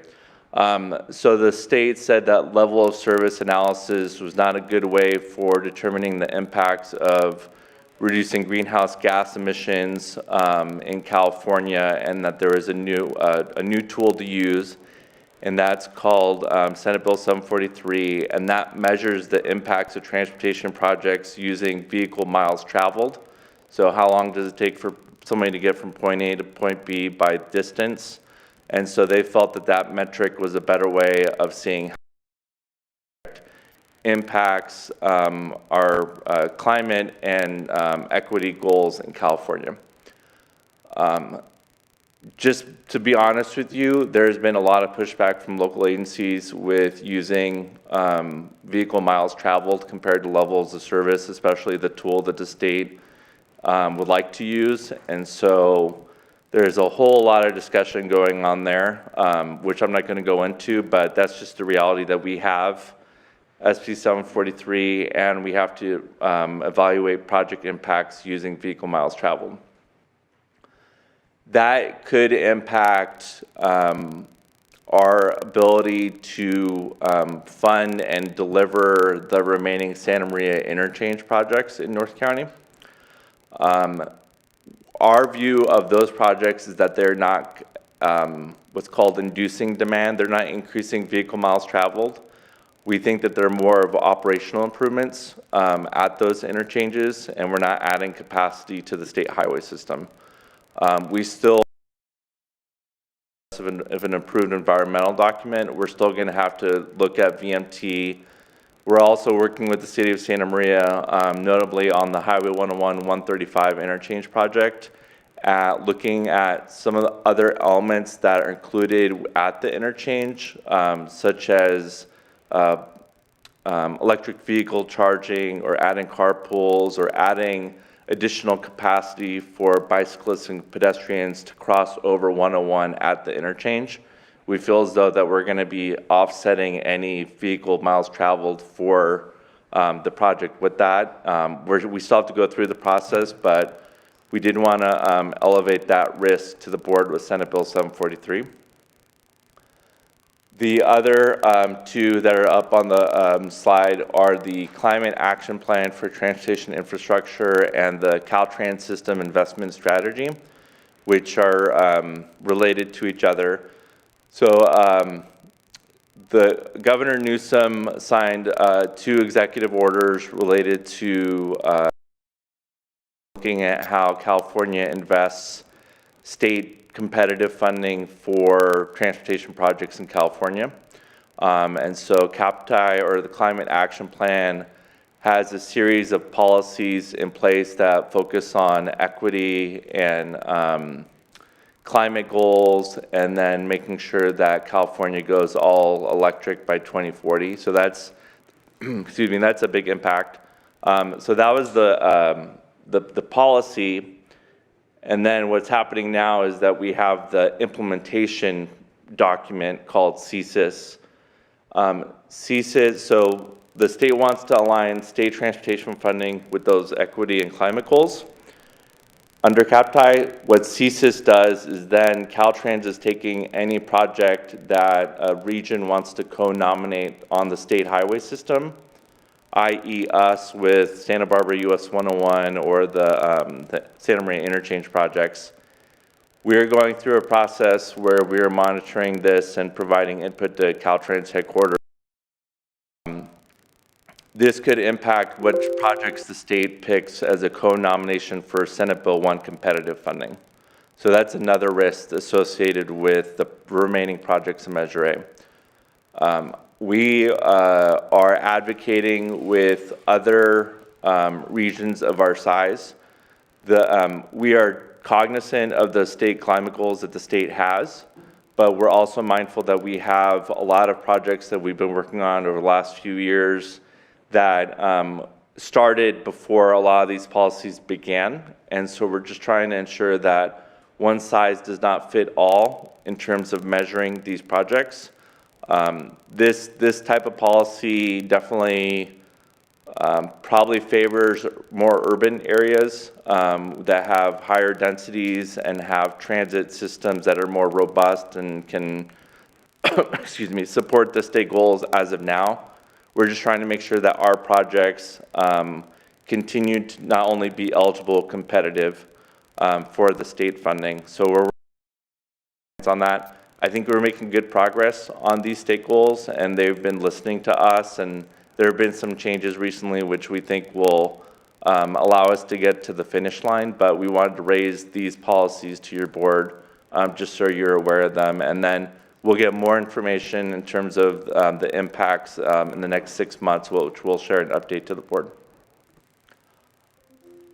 So the state said that level of service analysis was not a good way for determining the impacts of reducing greenhouse gas emissions in California, and that there is a new tool to use, and that's called Senate Bill 743, and that measures the impacts of transportation projects using vehicle miles traveled. So how long does it take for somebody to get from point A to point B by distance? And so they felt that that metric was a better way of seeing how impacts our climate and equity goals in California. Just to be honest with you, there's been a lot of pushback from local agencies with using vehicle miles traveled compared to levels of service, especially the tool that the state would like to use. And so there's a whole lot of discussion going on there, which I'm not going to go into, but that's just the reality that we have SB 743, and we have to evaluate project impacts using vehicle miles traveled. That could impact our ability to fund and deliver the remaining Santa Maria interchange projects in North County. Our view of those projects is that they're not what's called inducing demand. They're not increasing vehicle miles traveled. We think that they're more of operational improvements at those interchanges, and we're not adding capacity to the state highway system. We still, of an improved environmental document, we're still going to have to look at VMT. We're also working with the city of Santa Maria, notably on the Highway 101-135 interchange project, looking at some of the other elements that are included at the interchange, such as electric vehicle charging, or adding carpools, or adding additional capacity for bicyclists and pedestrians to cross over 101 at the interchange. We feel as though that we're going to be offsetting any vehicle miles traveled for the project with that. We still have to go through the process, but we did want to elevate that risk to the board with Senate Bill 743. The other two that are up on the slide are the Climate Action Plan for Transportation Infrastructure and the Caltrans System Investment Strategy, which are related to each other. So the Governor Newsom signed 2 executive orders related to looking at how California invests state competitive funding for transportation projects in California. And so CAPTI, or the Climate Action Plan, has a series of policies in place that focus on equity and climate goals, and then making sure that California goes all electric by 2040. So that's, excuse me, that's a big impact. So that was the policy. And then what's happening now is that we have the implementation document called CSIS. CSIS, so the state wants to align state transportation funding with those equity and climate goals. Under CAPTI, what CSIS does is then Caltrans is taking any project that a region wants to co-nominate on the state highway system, i.e. us with Santa Barbara US 101 or the Santa Maria interchange projects. We're going through a process where we're monitoring this and providing input to Caltrans headquarters. this could impact which projects the state picks as a co-nomination for Senate Bill 1 competitive funding. So that's another risk associated with the remaining projects in Measure A. We are advocating with other regions of our size. We are cognizant of the state climate goals that the state has, but we're also mindful that we have a lot of projects that we've been working on over the last few years that started before a lot of these policies began. And so we're just trying to ensure that one size does not fit all in terms of measuring these projects. This type of policy definitely probably favors more urban areas that have higher densities and have transit systems that are more robust and can, excuse me, support the state goals as of now. We're just trying to make sure that our projects continue to not only be eligible, competitive for the state funding. So we're on that. I think we're making good progress on these state goals, and they've been listening to us, and there have been some changes recently which we think will allow us to get to the finish line, but we wanted to raise these policies to your board just so you're aware of them. And then we'll get more information in terms of the impacts in the next 6 months, which we'll share an update to the board.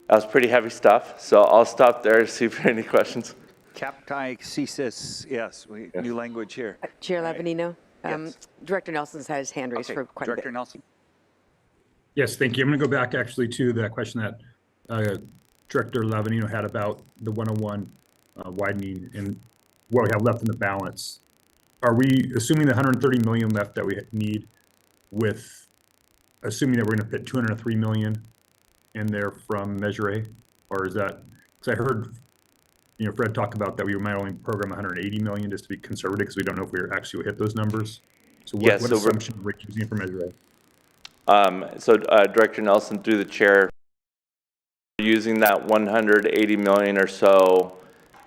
That was pretty heavy stuff, so I'll stop there to see if there are any questions. Captai CSIS, yes, new language here. Chair Right. Lavanino, Yes. Director Nelson's had his hand raised Okay, for quite a Director bit. Nelson. Yes, thank you. I'm going to go back actually to that question that Director Lavanino had about the 101 widening and what we have left in the balance. Are we assuming the 130 million left that we need, with assuming that we're going to fit 203 million in there from Measure A? Or is that, because I heard, Fred talk about that we might only program 180 million just to be conservative because we don't know if we actually will hit those numbers. So what assumption are we using for Measure A? Director Nelson, through the chair, using that 180 million or so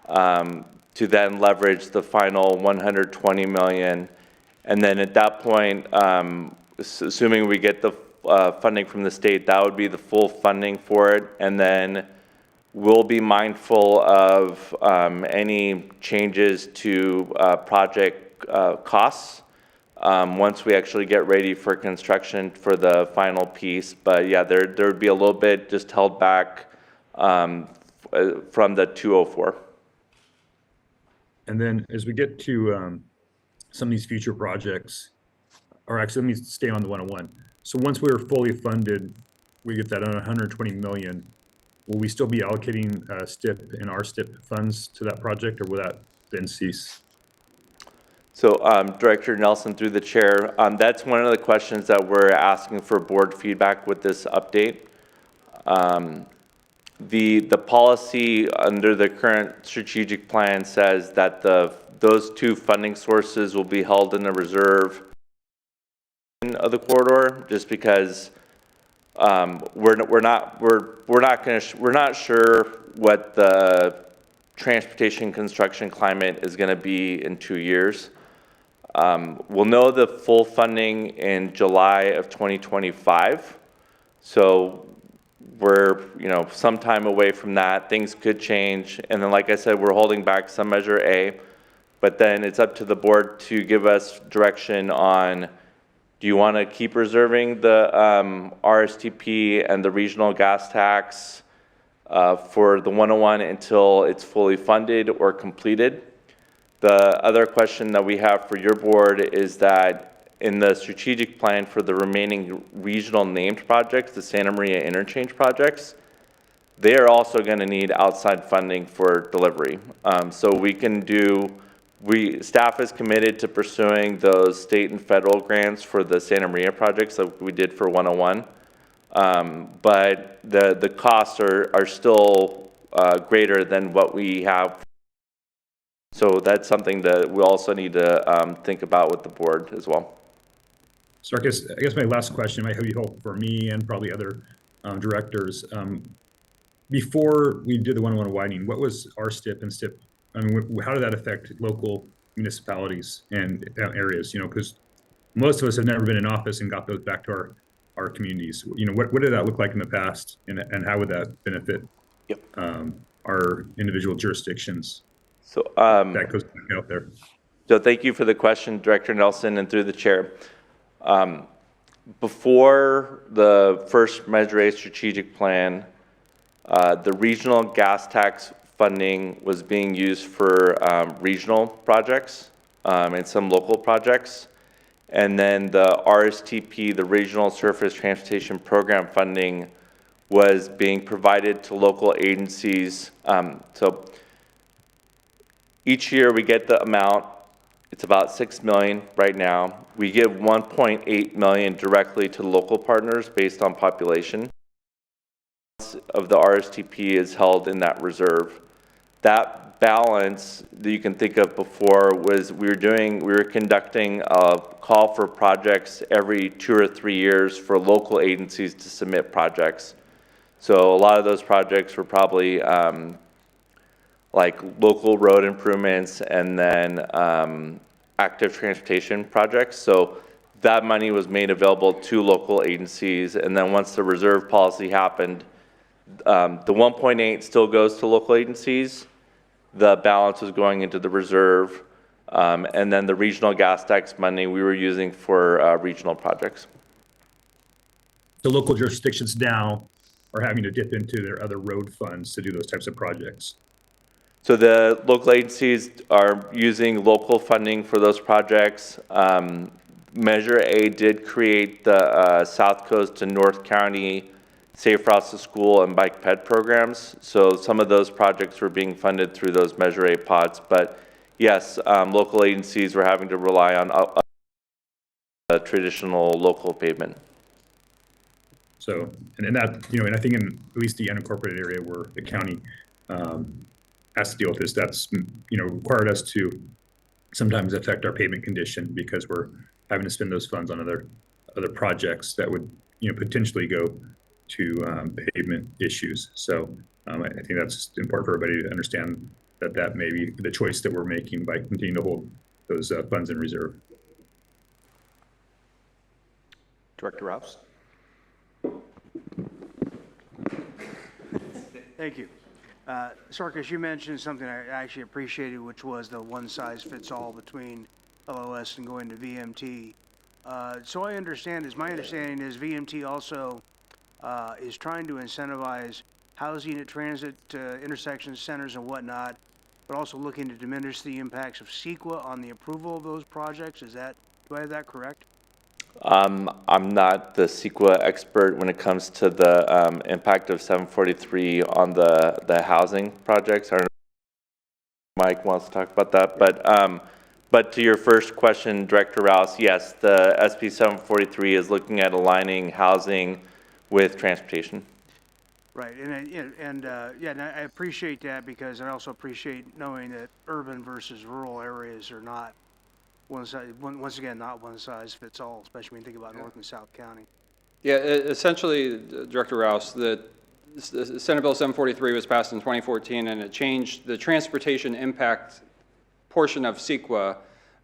to then leverage the final 120 million. And then at that point, assuming we get the funding from the state, that would be the full funding for it. And then we'll be mindful of any changes to project costs once we actually get ready for construction for the final piece. But yeah, there would be a little bit just held back from the 204. And then as we get to some of these future projects, or actually let me stay on the 101. So once we're fully funded, we get that 120 million. Will we still be allocating STIP and RSTIP funds to that project, or will that then cease? So Director Nelson, through the chair, that's one of the questions that we're asking for board feedback with this update. The policy under the current strategic plan says that those two funding sources will be held in the reserve of the corridor, just because we're not sure what the transportation construction climate is going to be in 2 years. We'll know the full funding in July of 2025. So we're, some time away from that. Things could change. And then, like I said, we're holding back some Measure A, but then it's up to the board to give us direction on, do you want to keep reserving the RSTP and the regional gas tax for the 101 until it's fully funded or completed? The other question that we have for your board is that in the strategic plan for the remaining regional named projects, the Santa Maria interchange projects, they are also going to need outside funding for delivery. So staff is committed to pursuing those state and federal grants for the Santa Maria projects that we did for 101. But the costs are still greater than what we have. So that's something that we also need to think about with the board as well. So I guess my last question might be helpful for me and probably other directors. Before we did the 101 widening, what was our STIP and STIP? I mean, how did that affect local municipalities and areas? Because most of us have never been in office and got those back to our our communities. You know, what did that look like in the past, and how would that benefit our individual jurisdictions? So, That goes back out there. so thank you for the question, Director Nelson, and through the chair. Before the first Measure A strategic plan, the regional gas tax funding was being used for regional projects and some local projects. And then the RSTP, the Regional Surface Transportation Program funding, was being provided to local agencies. So each year we get the amount. It's about 6 million right now. We give 1.8 million directly to local partners based on population. Of the RSTP is held in that reserve. That balance that you can think of before was we were conducting a call for projects every 2 or 3 years for local agencies to submit projects. So a lot of those projects were probably like local road improvements and then active transportation projects. So that money was made available to local agencies. And then once the reserve policy happened, the 1.8 still goes to local agencies. The balance was going into the reserve. And then the regional gas tax money we were using for regional projects. The local jurisdictions now are having to dip into their other road funds to do those types of projects. So the local agencies are using local funding for those projects. Measure A did create the South Coast to North County Safe Routes to School and Bike Ped programs. So some of those projects were being funded through those Measure A pots. But yes, local agencies were having to rely on traditional local pavement. So, and that, you know, and I think in at least the unincorporated area where the county has to deal with this, that's, you know, required us to sometimes affect our pavement condition because we're having to spend those funds on other projects that would, you know, potentially go to pavement issues. So I think that's important for everybody to understand that may be the choice that we're making by continuing to hold those funds in reserve. Director Rouse. Thank you. Sarkis, you mentioned something I actually appreciated, which was the one-size-fits-all between LOS and going to VMT. So I understand, my understanding is VMT also is trying to incentivize housing at transit intersection centers and whatnot, but also looking to diminish the impacts of CEQA on the approval of those projects. Do I have that correct? I'm not the CEQA expert when it comes to the impact of 743 on the housing projects. I don't know if Mike wants to talk about that, but to your first question, Director Rouse, yes, the SB 743 is looking at aligning housing with transportation. Right, and I appreciate that because I also appreciate knowing that urban versus rural areas are not once again, not one size fits all, especially when you think about North and South County. Yeah, essentially, Director Rouse, the Senate Bill 743 was passed in 2014, and it changed the transportation impact portion of CEQA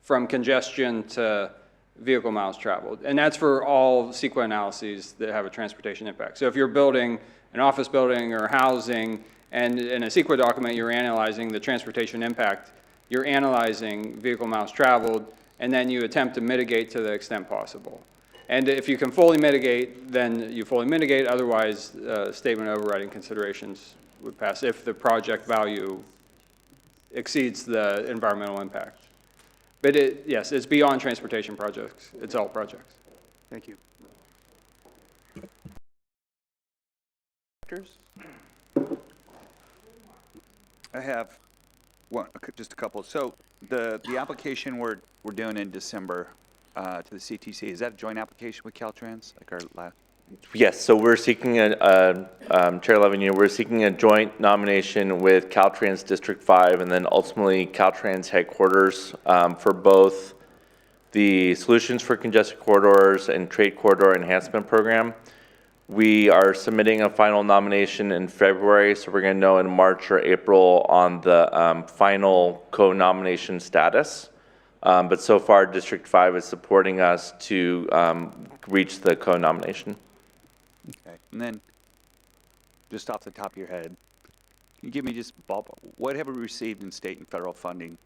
from congestion to vehicle miles traveled. And that's for all CEQA analyses that have a transportation impact. So if you're building an office building or housing, and in a CEQA document you're analyzing the transportation impact, you're analyzing vehicle miles traveled, and then you attempt to mitigate to the extent possible. And if you can fully mitigate, then you fully mitigate. Otherwise, statement of overriding considerations would pass if the project value exceeds the environmental impact. But yes, it's beyond transportation projects. It's all projects. Thank you. I have just a couple. So the application we're doing in December to the CTC, is that a joint application with Caltrans, like our last? Yes, so we're seeking Chair Levin, we're seeking a joint nomination with Caltrans District 5 and then ultimately Caltrans headquarters for both the Solutions for Congested Corridors and Trade Corridor Enhancement Program. We are submitting a final nomination in February, so we're going to know in March or April on the final co-nomination status. But so far, District 5 is supporting us to reach the co-nomination. Okay. And then, just off the top of your head, can you give me just ballpark, what have we received in state and federal funding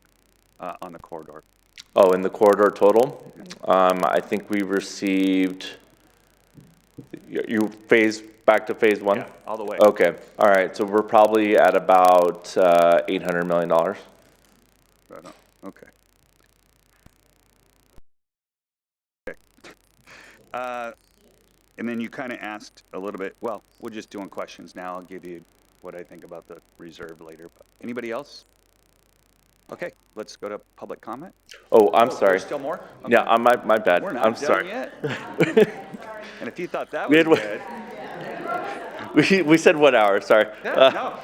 on the corridor? Oh, in the corridor total, I think we received, you back to phase 1? Yeah, all the way. Okay, all right, so we're probably at about $800 million. Right on. Okay. Okay. And then you kind of asked a little bit, well, we're just doing questions now. I'll give you what I think about the reserve later. But anybody else? Okay, let's go to public comment. Oh, I'm sorry. There's still more? Okay. Yeah, my bad. We're not I'm done sorry. yet. And if you thought that We was had- good. We said 1 hour, sorry. Yeah, no.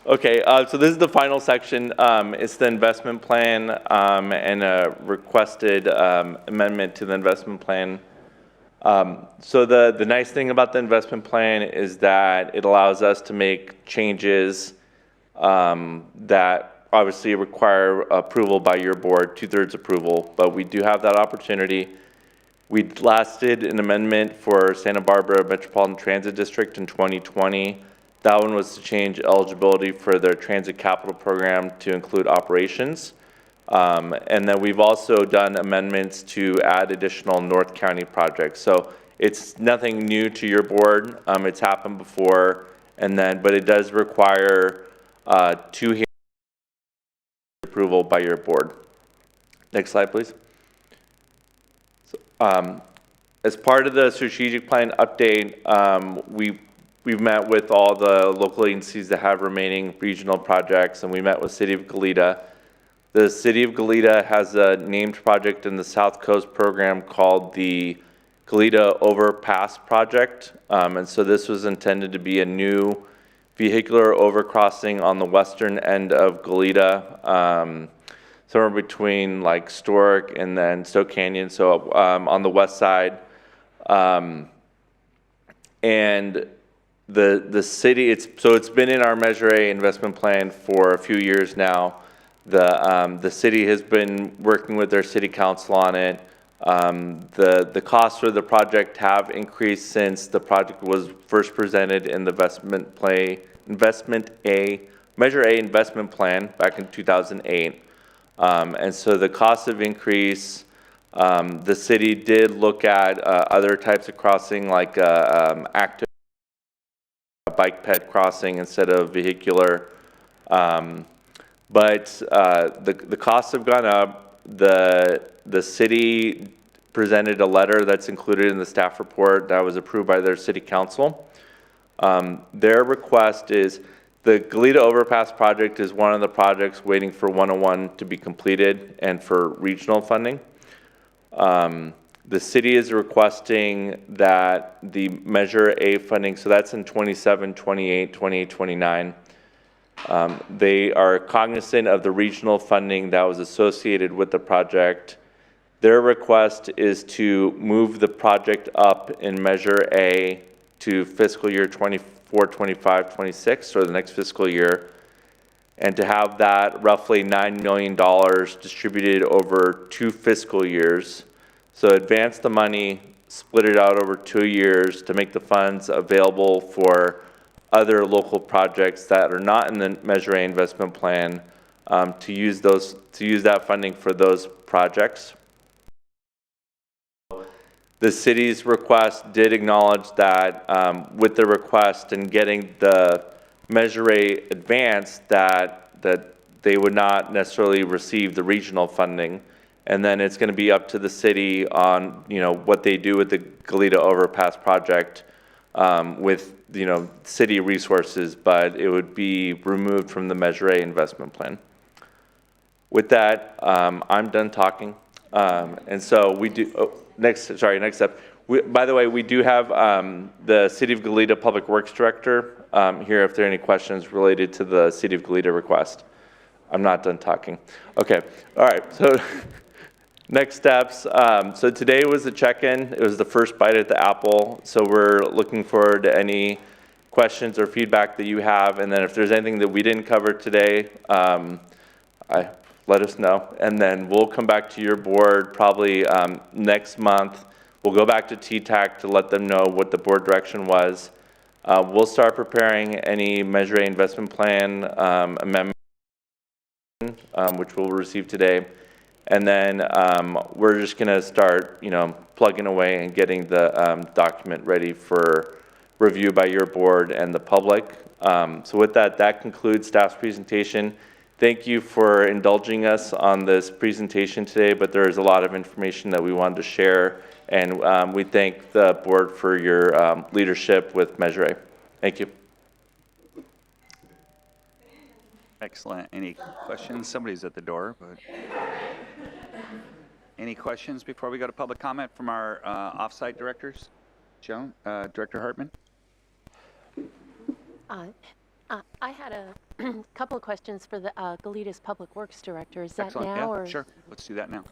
Okay, so this is the final section. It's the investment plan and a requested amendment to the investment plan. So the nice thing about the investment plan is that it allows us to make changes that obviously require approval by your board, 2/3 approval, but we do have that opportunity. We last did an amendment for Santa Barbara Metropolitan Transit District in 2020. That one was to change eligibility for their transit capital program to include operations. And then we've also done amendments to add additional North County projects. So it's nothing new to your board. It's happened before, but it does require 2 hearings approval by your board. Next slide, please. So, as part of the strategic plan update, we've met with all the local agencies that have remaining regional projects, and we met with City of Goleta. The City of Goleta has a named project in the South Coast program called the Goleta Overpass Project. And so this was intended to be a new vehicular overcrossing on the western end of Goleta, somewhere between like Stork and then Stoke Canyon, so on the west side. And the city, it's been in our Measure A investment plan for a few years now. The city has been working with their city council on it. The costs for the project have increased since the project was first presented in the Measure A investment plan back in 2008. And so the costs have increased. The city did look at other types of crossing, like active bike ped crossing instead of vehicular. But the costs have gone up. The city presented a letter that's included in the staff report that was approved by their city council. Their request is the Goleta Overpass project is one of the projects waiting for 101 to be completed and for regional funding. The city is requesting that the Measure A funding, so that's in 27, 28, 28, 29. They are cognizant of the regional funding that was associated with the project. Their request is to move the project up in Measure A to fiscal year 24, 25, 26, or the next fiscal year, and to have that roughly $9 million distributed over 2 fiscal years. So advance the money, split it out over 2 years to make the funds available for other local projects that are not in the Measure A investment plan, to use that funding for those projects. The city's request did acknowledge that with the request and getting the Measure A advance, that they would not necessarily receive the regional funding. And then it's going to be up to the city on, what they do with the Goleta Overpass project with, city resources, but it would be removed from the Measure A investment plan. With that, I'm done talking. And so we do, next step. By the way, we do have the City of Goleta Public Works Director here if there are any questions related to the City of Goleta request. I'm not done talking. Okay, all right, so next steps. So today was the check-in. It was the first bite at the apple. So we're looking forward to any questions or feedback that you have. And then if there's anything that we didn't cover today, let us know, and then we'll come back to your board probably next month. We'll go back to TTAC to let them know what the board direction was. We'll start preparing any Measure A investment plan amendment, which we'll receive today. And then we're just going to start, plugging away and getting the document ready for review by your board and the public. So with that, that concludes staff's presentation. Thank you for indulging us on this presentation today, but there is a lot of information that we wanted to share, and we thank the board for your leadership with Measure A. Thank you. Excellent. Any questions? Somebody's at the door, but any questions before we go to public comment from our offsite directors? Joan, Director Hartman? I had a couple of questions for the Galitas Public Works Director. Is that Excellent. now? Yeah, or? sure. Let's do that now.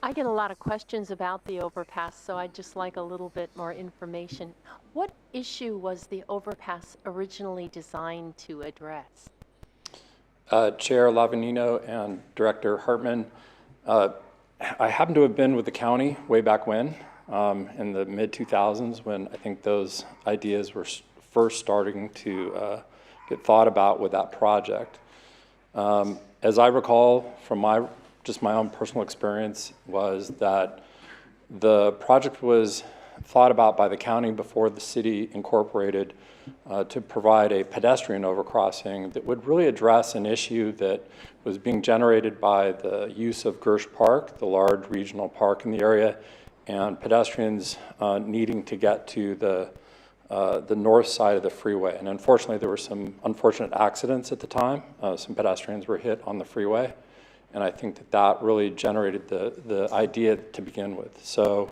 I get a lot of questions about the overpass, so I'd just like a little bit more information. What issue was the overpass originally designed to address? Chair Lavanino and Director Hartman, I happen to have been with the county way back when, in the mid-2000s, when I think those ideas were first starting to get thought about with that project. As I recall from my own personal experience, was that the project was thought about by the county before the city incorporated to provide a pedestrian overcrossing that would really address an issue that was being generated by the use of Gersh Park, the large regional park in the area, and pedestrians needing to get to the north side of the freeway. And unfortunately, there were some unfortunate accidents at the time. Some pedestrians were hit on the freeway. And I think that that really generated the idea to begin with. So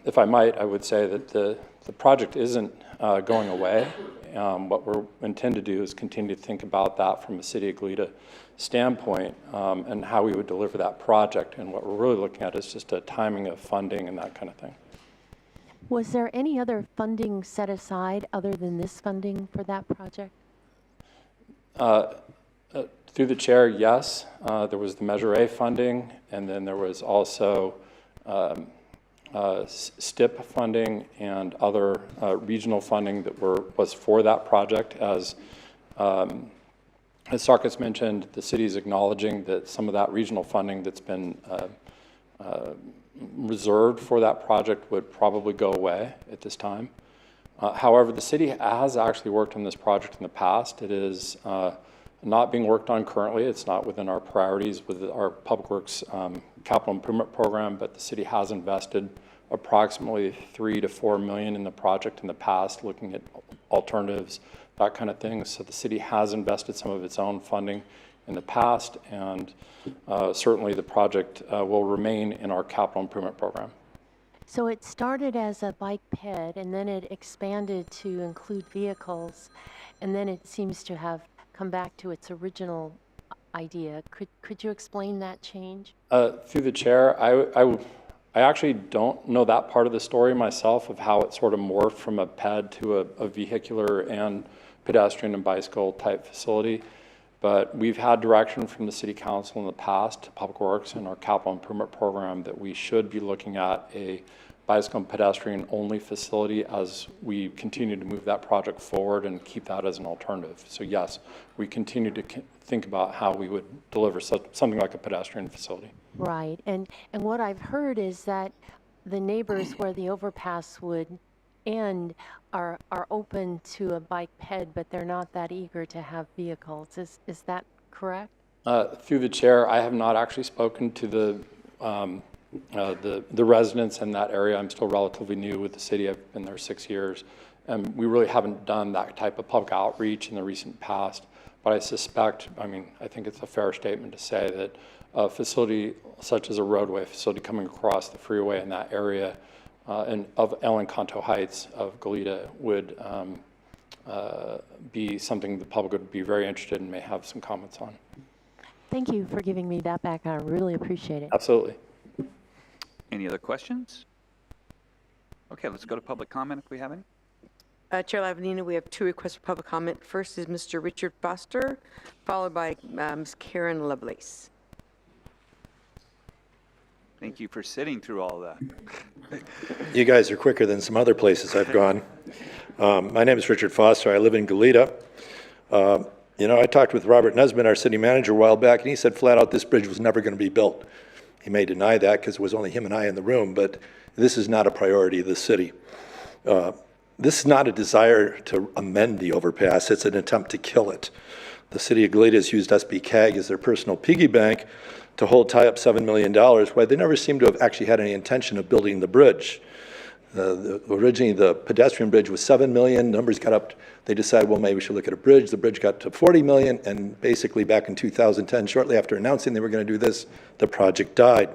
if I might, I would say that the project isn't going away. What we intend to do is continue to think about that from a City of Goleta standpoint and how we would deliver that project. And what we're really looking at is just a timing of funding and that kind of thing. Was there any other funding set aside other than this funding for that project? Through the chair, yes. There was the Measure A funding, and then there was also STIP funding and other regional funding that was for that project. As Sarkis mentioned, the city is acknowledging that some of that regional funding that's been reserved for that project would probably go away at this time. However, the city has actually worked on this project in the past. It is not being worked on currently. It's not within our priorities with our Public Works capital improvement program, but the city has invested approximately $3 to $4 million in the project in the past, looking at alternatives, that kind of thing. So the city has invested some of its own funding in the past, and certainly the project will remain in our capital improvement program. So it started as a bike ped, and then it expanded to include vehicles, and then it seems to have come back to its original idea. Could you explain that change? Through the chair, I actually don't know that part of the story myself of how it sort of morphed from a ped to a vehicular and pedestrian and bicycle type facility. But we've had direction from the City Council in the past, Public Works and our capital improvement program, that we should be looking at a bicycle and pedestrian only facility as we continue to move that project forward and keep that as an alternative. So yes, we continue to think about how we would deliver something like a pedestrian facility. Right, and what I've heard is that the neighbors where the overpass would end are open to a bike ped, but they're not that eager to have vehicles. Is that correct? Through the chair, I have not actually spoken to the residents in that area. I'm still relatively new with the city. I've been there 6 years, and we really haven't done that type of public outreach in the recent past. But I suspect, I think it's a fair statement to say that a facility such as a roadway facility coming across the freeway in that area and of El Encanto Heights of Goleta would be something the public would be very interested in, may have some comments on. Thank you for giving me that background. I really appreciate it. Absolutely. Any other questions? Okay, let's go to public comment if we have any. Chair Lavanina, we have 2 requests for public comment. First is Mr. Richard Foster, followed by Ms. Karen Lovelace. Thank you for sitting through all that. You guys are quicker than some other places I've gone. My name is Richard Foster. I live in Goleta. I talked with Robert Nesbitt, our city manager, a while back, and he said flat out this bridge was never going to be built. He may deny that because it was only him and I in the room, but this is not a priority of the city. This is not a desire to amend the overpass. It's an attempt to kill it. The city of Goleta has used Sbcag as their personal piggy bank to tie up $7 million, while they never seem to have actually had any intention of building the bridge. Originally, the pedestrian bridge was $7 million. Numbers got up. They decided, well, maybe we should look at a bridge. The bridge got to $40 million, and basically back in 2010, shortly after announcing they were going to do this, the project died.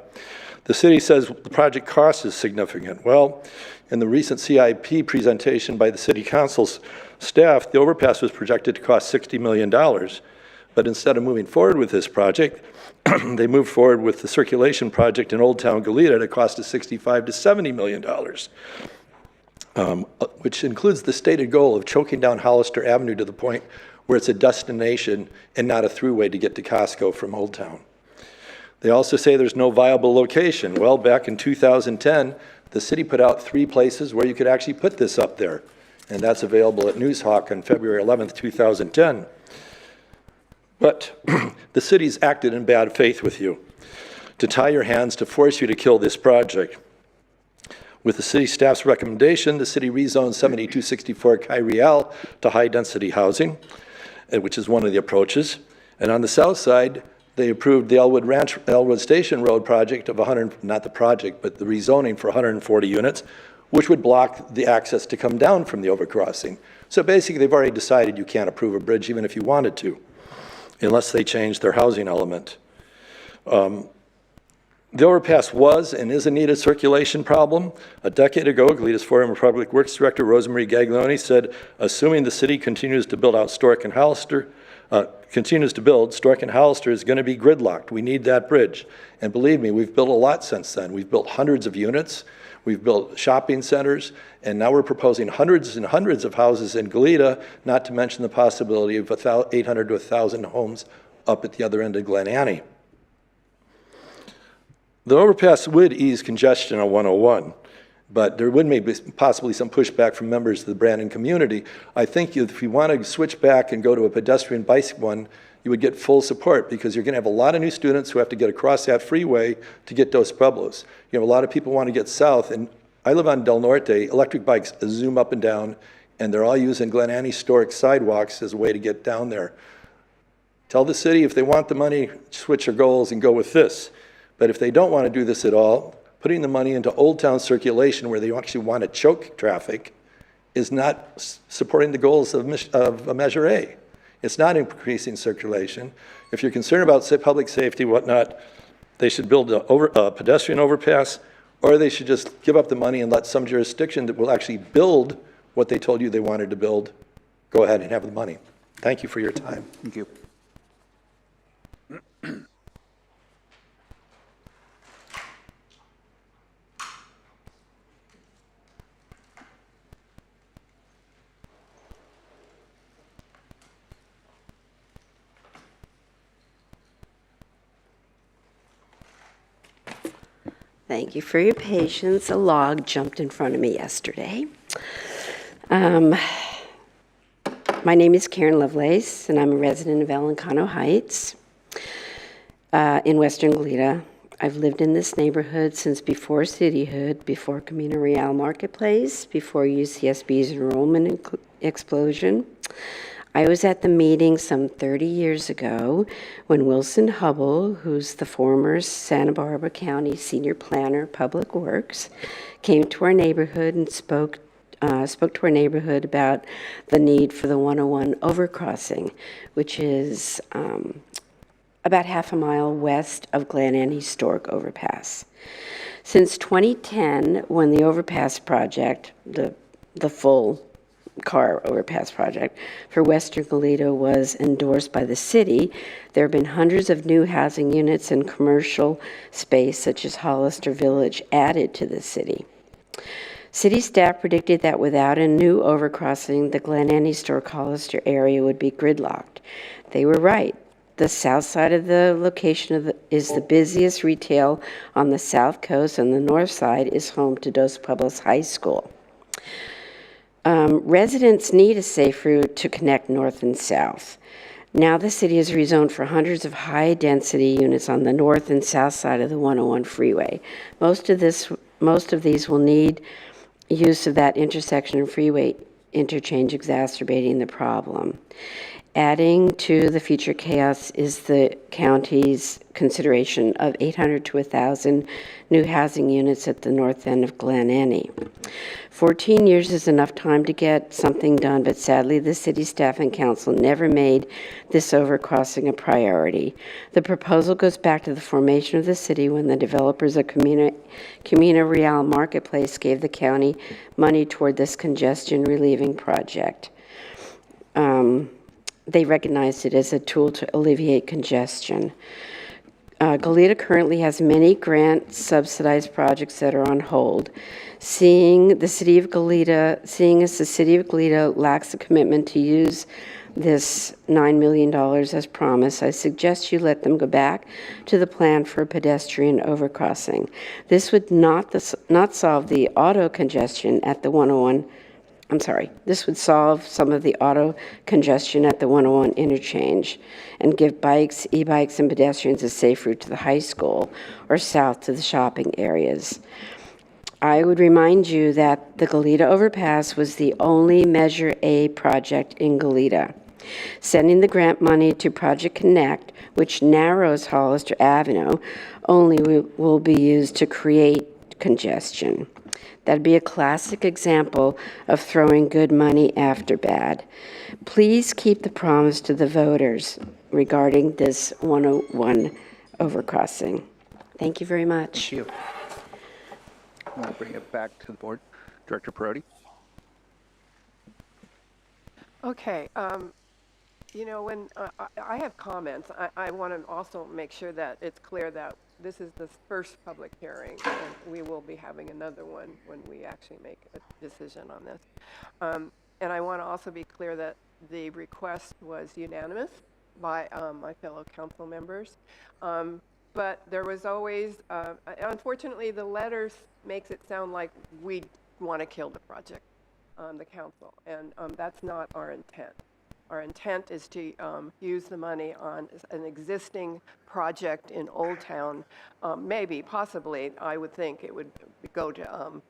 The city says the project cost is significant. Well, in the recent CIP presentation by the city council's staff, the overpass was projected to cost $60 million. But instead of moving forward with this project, they moved forward with the circulation project in Old Town Goleta at a cost of $65 to $70 million, which includes the stated goal of choking down Hollister Avenue to the point where it's a destination and not a throughway to get to Costco from Old Town. They also say there's no viable location. Well, back in 2010, the city put out 3 places where you could actually put this up there, and that's available at Newshawk on February 11th, 2010. But the city's acted in bad faith with you to tie your hands, to force you to kill this project. With the city staff's recommendation, the city rezoned 7264 Kyriel to high-density housing, which is one of the approaches. And on the south side, they approved the Elwood Station Road project of not the project, but the rezoning for 140 units, which would block the access to come down from the overcrossing. So basically, they've already decided you can't approve a bridge even if you wanted to, unless they change their housing element. The overpass was and is a needed circulation problem. A decade ago, Goleta's former Public Works Director, Rosemarie Gaglione, said, assuming the city continues to build out Stork and Hollister, Stork and Hollister is going to be gridlocked. We need that bridge. And believe me, we've built a lot since then. We've built hundreds of units. We've built shopping centers, and now we're proposing hundreds and hundreds of houses in Goleta, not to mention the possibility of 800 to 1,000 homes up at the other end of Glen Annie. The overpass would ease congestion on 101, but there would maybe possibly some pushback from members of the Brandon community. I think if you want to switch back and go to a pedestrian bicycle one, you would get full support because you're going to have a lot of new students who have to get across that freeway to get Dos Pueblos. You have a lot of people want to get south, and I live on Del Norte. Electric bikes zoom up and down, and they're all using Glen Annie historic sidewalks as a way to get down there. Tell the city if they want the money, switch their goals and go with this. But if they don't want to do this at all, putting the money into Old Town circulation where they actually want to choke traffic is not supporting the goals of Measure A. It's not increasing circulation. If you're concerned about public safety, whatnot, they should build a pedestrian overpass, or they should just give up the money and let some jurisdiction that will actually build what they told you they wanted to build go ahead and have the money. Thank you for your time. Thank you. Thank you for your patience. A log jumped in front of me yesterday. My name is Karen Lovelace, and I'm a resident of Alencano Heights in Western Goleta. I've lived in this neighborhood since before cityhood, before Camino Real Marketplace, before UCSB's enrollment explosion. I was at the meeting some 30 years ago when Wilson Hubble, who's the former Santa Barbara County Senior Planner, Public Works, came to our neighborhood and spoke to our neighborhood about the need for the 101 overcrossing, which is about half a mile west of Glen Annie Stork Overpass. Since 2010, when the overpass project, the full car overpass project for Western Goleta was endorsed by the city, there have been hundreds of new housing units and commercial space such as Hollister Village added to the city. City staff predicted that without a new overcrossing, the Glen Annie Stork-Hollister area would be gridlocked. They were right. The south side of the location is the busiest retail on the south coast, and the north side is home to Dos Pueblos High School. Residents need a safe route to connect north and south. Now the city is rezoned for hundreds of high-density units on the north and south side of the 101 freeway. Most of these will need use of that intersection and freeway interchange, exacerbating the problem. Adding to the future chaos is the county's consideration of 800 to 1,000 new housing units at the north end of Glen Annie. 14 years is enough time to get something done, but sadly the city staff and council never made this overcrossing a priority. The proposal goes back to the formation of the city when the developers of Camino Real Marketplace gave the county money toward this congestion relieving project. They recognized it as a tool to alleviate congestion. Goleta currently has many grant subsidized projects that are on hold. Seeing as the city of Goleta lacks a commitment to use this $9 million as promised, I suggest you let them go back to the plan for a pedestrian overcrossing. This would not solve the auto congestion at the 101. This would solve some of the auto congestion at the 101 interchange and give bikes, e-bikes, and pedestrians a safe route to the high school or south to the shopping areas. I would remind you that the Goleta Overpass was the only Measure A project in Goleta. Sending the grant money to Project Connect, which narrows Hollister Avenue, only will be used to create congestion. That'd be a classic example of throwing good money after bad. Please keep the promise to the voters regarding this 101 overcrossing. Thank you very much. Thank you. We'll bring it back to the board. Director Perotti. Okay. You know, when I have comments, I want to also make sure that it's clear that this is the first public hearing, and we will be having another one when we actually make a decision on this. And I want to also be clear that the request was unanimous by my fellow council members. But there was always, unfortunately, the letters makes it sound like we want to kill the project on the council, and that's not our intent. Our intent is to use the money on an existing project in Old Town. Maybe, possibly, I would think it would go to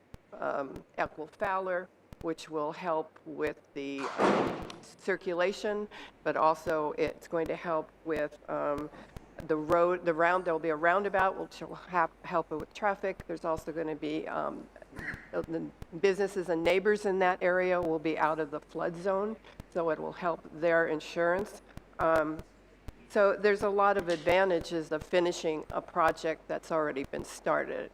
Equal Fowler, which will help with the circulation, but also it's going to help with the road, there'll be a roundabout, which will help with traffic. There's also going to be the businesses and neighbors in that area will be out of the flood zone, so it will help their insurance. So there's a lot of advantages of finishing a project that's already been started.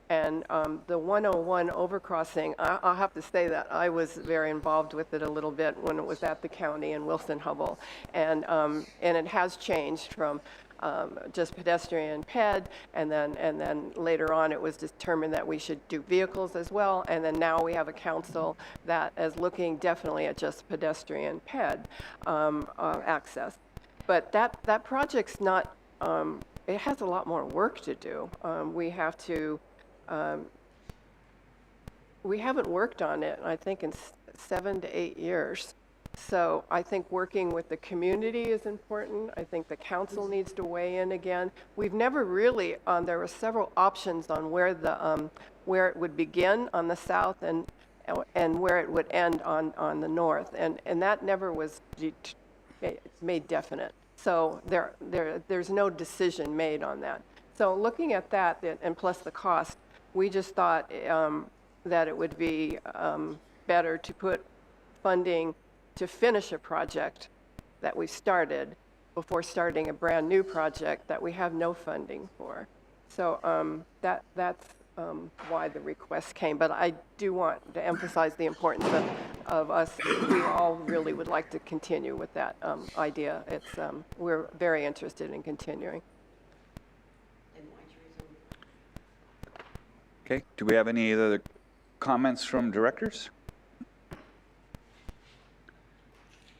And the 101 overcrossing, I'll have to say that I was very involved with it a little bit when it was at the county in Wilson-Hubbell. And it has changed from just pedestrian ped, and then later on it was determined that we should do vehicles as well, and then now we have a council that is looking definitely at just pedestrian ped access. But that project's not, it has a lot more work to do. We haven't worked on it, I think, in 7 to 8 years. So I think working with the community is important. I think the council needs to weigh in again. We've never really, there were several options on where it would begin on the south and where it would end on the north, and that never was made definite. So there's no decision made on that. So looking at that, and plus the cost, we just thought that it would be better to put funding to finish a project that we started before starting a brand new project that we have no funding for. So that's why the request came. But I do want to emphasize the importance of us. We all really would like to continue with that idea. We're very interested in continuing. Okay, do we have any other Comments from directors?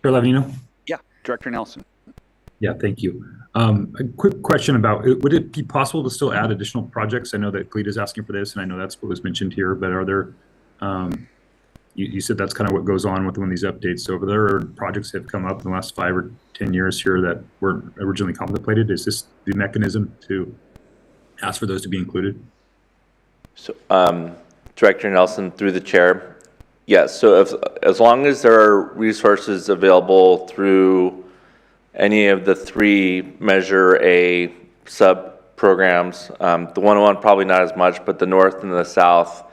Chair Lavino? Yeah, Director Nelson. Yeah, thank you. A quick question about, would it be possible to still add additional projects? I know that GLEAD is asking for this, and I know that's what was mentioned here, but are there, you said that's kind of what goes on with one of these updates. So if there are projects that have come up in the last 5 or 10 years here that weren't originally contemplated, is this the mechanism to ask for those to be included? So, Director Nelson, through the chair. Yes, so as long as there are resources available through any of the 3 Measure A sub-programs, the 101 probably not as much, but the North and the South,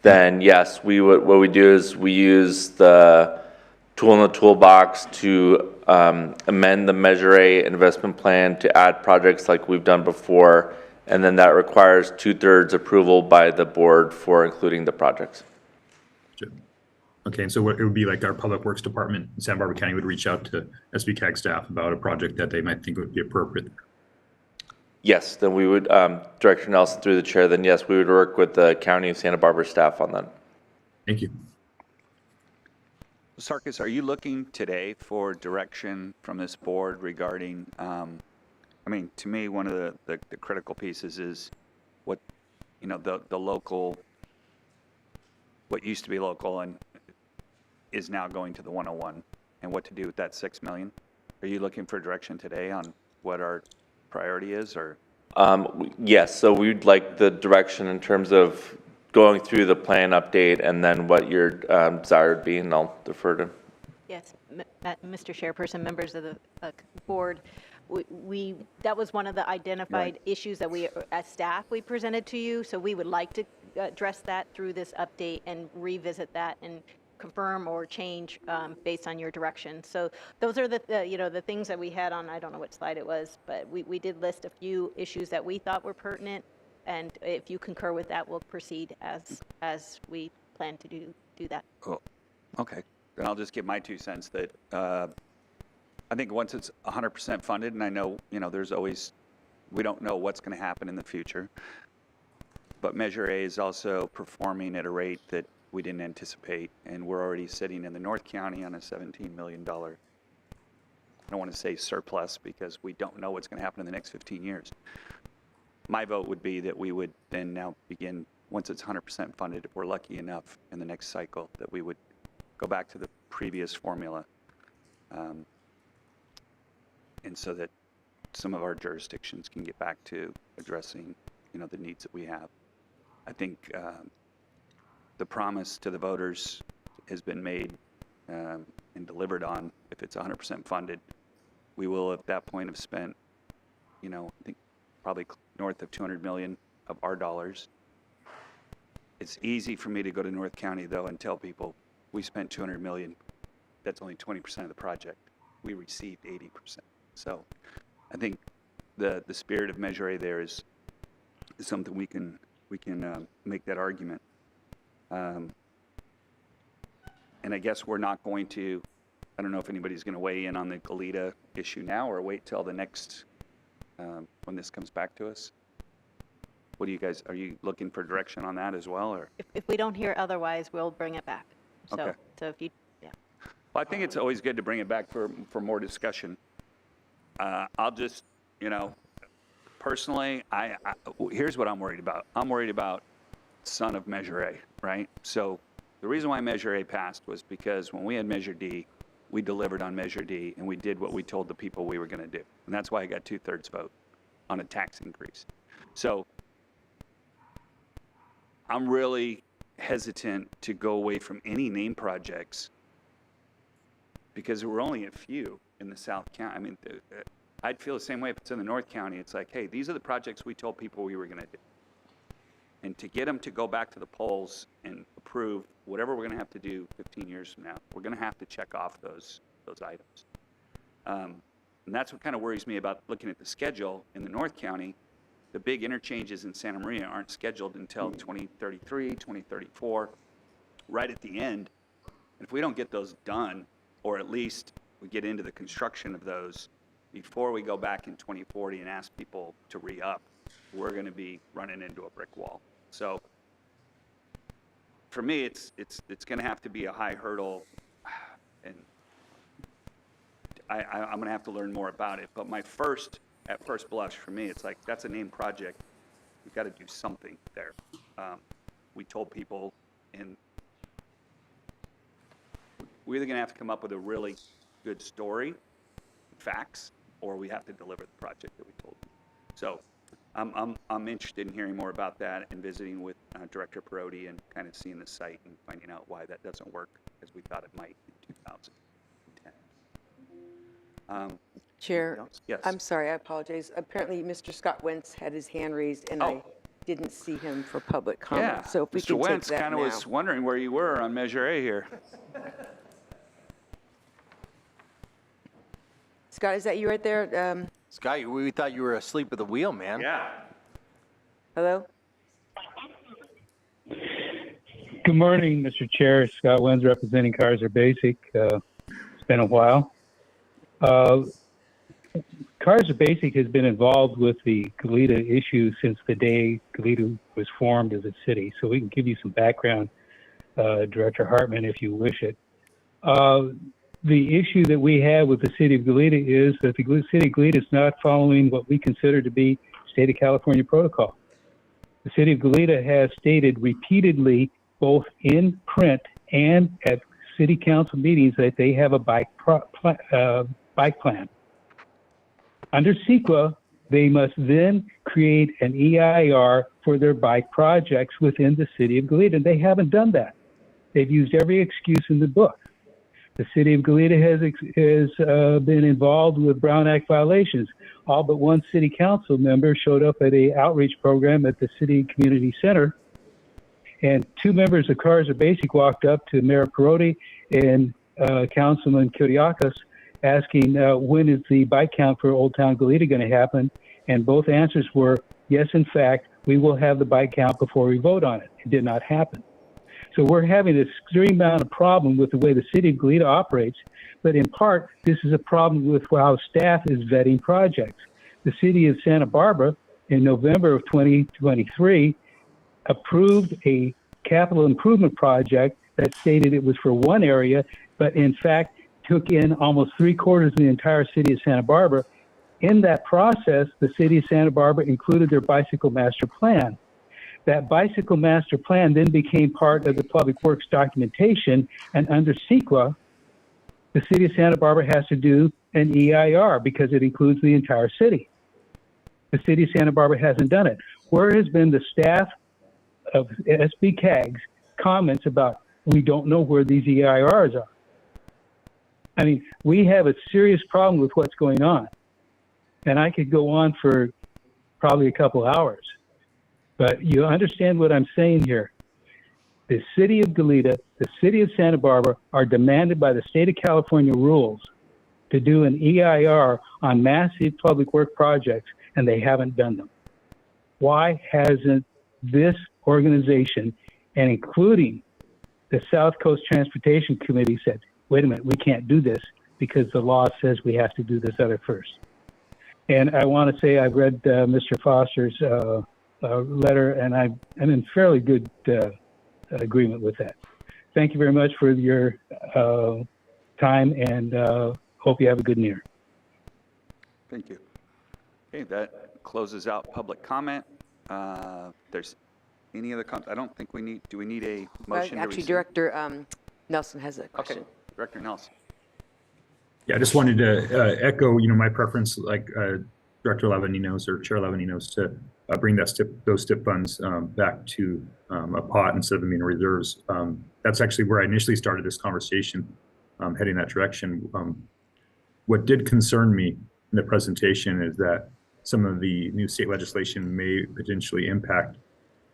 then yes, what we do is we use the tool in the toolbox to amend the Measure A investment plan to add projects like we've done before, and then that requires 2/3 approval by the board for including the projects. Okay, and so what it would be like our Public Works Department in Santa Barbara County would reach out to Sbcag staff about a project that they might think would be appropriate. Yes, then we would, Director Nelson through the chair, then yes, we would work with the County of Santa Barbara staff on that. Thank you. Sarkis, are you looking today for direction from this board regarding, I mean, to me, one of the critical pieces is what, the local, what used to be local and is now going to the 101, and what to do with that $6 million. Are you looking for direction today on what our priority is, or? Yes, so we'd like the direction in terms of going through the plan update and then what your desire would be, and I'll defer to. Yes, Mr. Chairperson, members of the board, that was one of the identified issues that we, as staff, we presented to you. So we would like to address that through this update and revisit that and confirm or change based on your direction. So those are the things that we had on, I don't know what slide it was, but we did list a few issues that we thought were pertinent. And if you concur with that, we'll proceed as we plan to do that. Cool. Okay. Then I'll just give my 2 cents that I think once it's 100% funded, and I know, there's always, we don't know what's going to happen in the future, but Measure A is also performing at a rate that we didn't anticipate, and we're already sitting in the North County on a $17 million, I don't want to say surplus because we don't know what's going to happen in the next 15 years. My vote would be that we would then now begin, once it's 100% funded, if we're lucky enough in the next cycle, that we would go back to the previous formula. And so that some of our jurisdictions can get back to addressing, the needs that we have. I think the promise to the voters has been made and delivered on. If it's 100% funded, we will at that point have spent, I think probably north of 200 million of our dollars. It's easy for me to go to North County though and tell people we spent 200 million. That's only 20% of the project. We received 80%. So I think the spirit of Measure A there is something we can make that argument. And I guess we're not going to, I don't know if anybody's going to weigh in on the Goleta issue now or wait till the next, when this comes back to us. What do you guys, are you looking for direction on that as well, or? If we don't hear otherwise, we'll bring it back. So, Okay. So if you, yeah. Well, I think it's always good to bring it back for more discussion. I'll just, personally, here's what I'm worried about. I'm worried about son of Measure A, right? So the reason why Measure A passed was because when we had Measure D, we delivered on Measure D, and we did what we told the people we were going to do. And that's why I got 2/3 vote on a tax increase. So I'm really hesitant to go away from any name projects because there were only a few in the South County. I mean, I'd feel the same way if it's in the North County. It's like, hey, these are the projects we told people we were going to do. And to get them to go back to the polls and approve whatever we're going to have to do 15 years from now, we're going to have to check off those items. And that's what kind of worries me about looking at the schedule in the North County. The big interchanges in Santa Maria aren't scheduled until 2033, 2034, right at the end. And if we don't get those done, or at least we get into the construction of those before we go back in 2040 and ask people to re-up, we're going to be running into a brick wall. So for me, it's going to have to be a high hurdle, and I'm going to have to learn more about it. But at first blush, for me, it's like, that's a named project. We've got to do something there. We told people, and we're either going to have to come up with a really good story, facts, or we have to deliver the project that we told you. So I'm interested in hearing more about that and visiting with Director Perotti and kind of seeing the site and finding out why that doesn't work as we thought it might in 2010. Chair, yes. I'm sorry, I apologize. Apparently, Mr. Scott Wentz had his hand raised, and I didn't see him for public comment. Yeah, So if we Mr. can take Wentz that kind of now. was wondering where you were on Measure A here. Scott, is that you right there? Scott, we thought you were asleep at the wheel, man. Yeah. Hello? Good morning, Mr. Chair. Scott Wenz representing Kaiser Basic. It's been a while. Kaiser Basic has been involved with the Goleta issue since the day Goleta was formed as a city. So we can give you some background, Director Hartman, if you wish it. The issue that we have with the city of Goleta is that the city of Goleta is not following what we consider to be state of California protocol. The city of Goleta has stated repeatedly, both in print and at city council meetings, that they have a bike plan. Under CEQA, they must then create an EIR for their bike projects within the city of Goleta, and they haven't done that. They've used every excuse in the book. The city of Goleta has been involved with Brown Act violations. All but one city council member showed up at an outreach program at the city community center, and two members of Kaiser Basic walked up to Mayor Perotti and Councilman Kiriakis asking when is the bike count for Old Town Goleta going to happen, and both answers were, yes, in fact, we will have the bike count before we vote on it. It did not happen. So we're having an extreme amount of problem with the way the city of Goleta operates, but in part, this is a problem with how staff is vetting projects. The city of Santa Barbara in November of 2023 approved a capital improvement project that stated it was for one area, but in fact took in almost 3/4 of the entire city of Santa Barbara. In that process, the city of Santa Barbara included their bicycle master plan. That bicycle master plan then became part of the public works documentation, and under CEQA, the city of Santa Barbara has to do an EIR because it includes the entire city. The city of Santa Barbara hasn't done it. Where has been the staff of Sbcag's comments about, we don't know where these EIRs are? I mean, we have a serious problem with what's going on. And I could go on for probably a couple hours. But you understand what I'm saying here. The city of Goleta, the city of Santa Barbara are demanded by the state of California rules to do an EIR on massive public work projects, and they haven't done them. Why hasn't this organization, and including the South Coast Transportation Committee, said, wait a minute, we can't do this because the law says we have to do this other first? And I want to say I've read Mr. Foster's letter, and I'm in fairly good agreement with that. Thank you very much for your time, and hope you have a good year. Thank you. Okay, that closes out public comment. There's any other comments? I don't think we need, do we need a motion? Actually, Director Nelson has a question. Okay, Director Nelson. Yeah, I just wanted to echo, my preference, like Director Lavaninos or Chair Lavaninos, to bring those STIP funds back to a pot instead of them being reserves. That's actually where I initially started this conversation, heading that direction. What did concern me in the presentation is that some of the new state legislation may potentially impact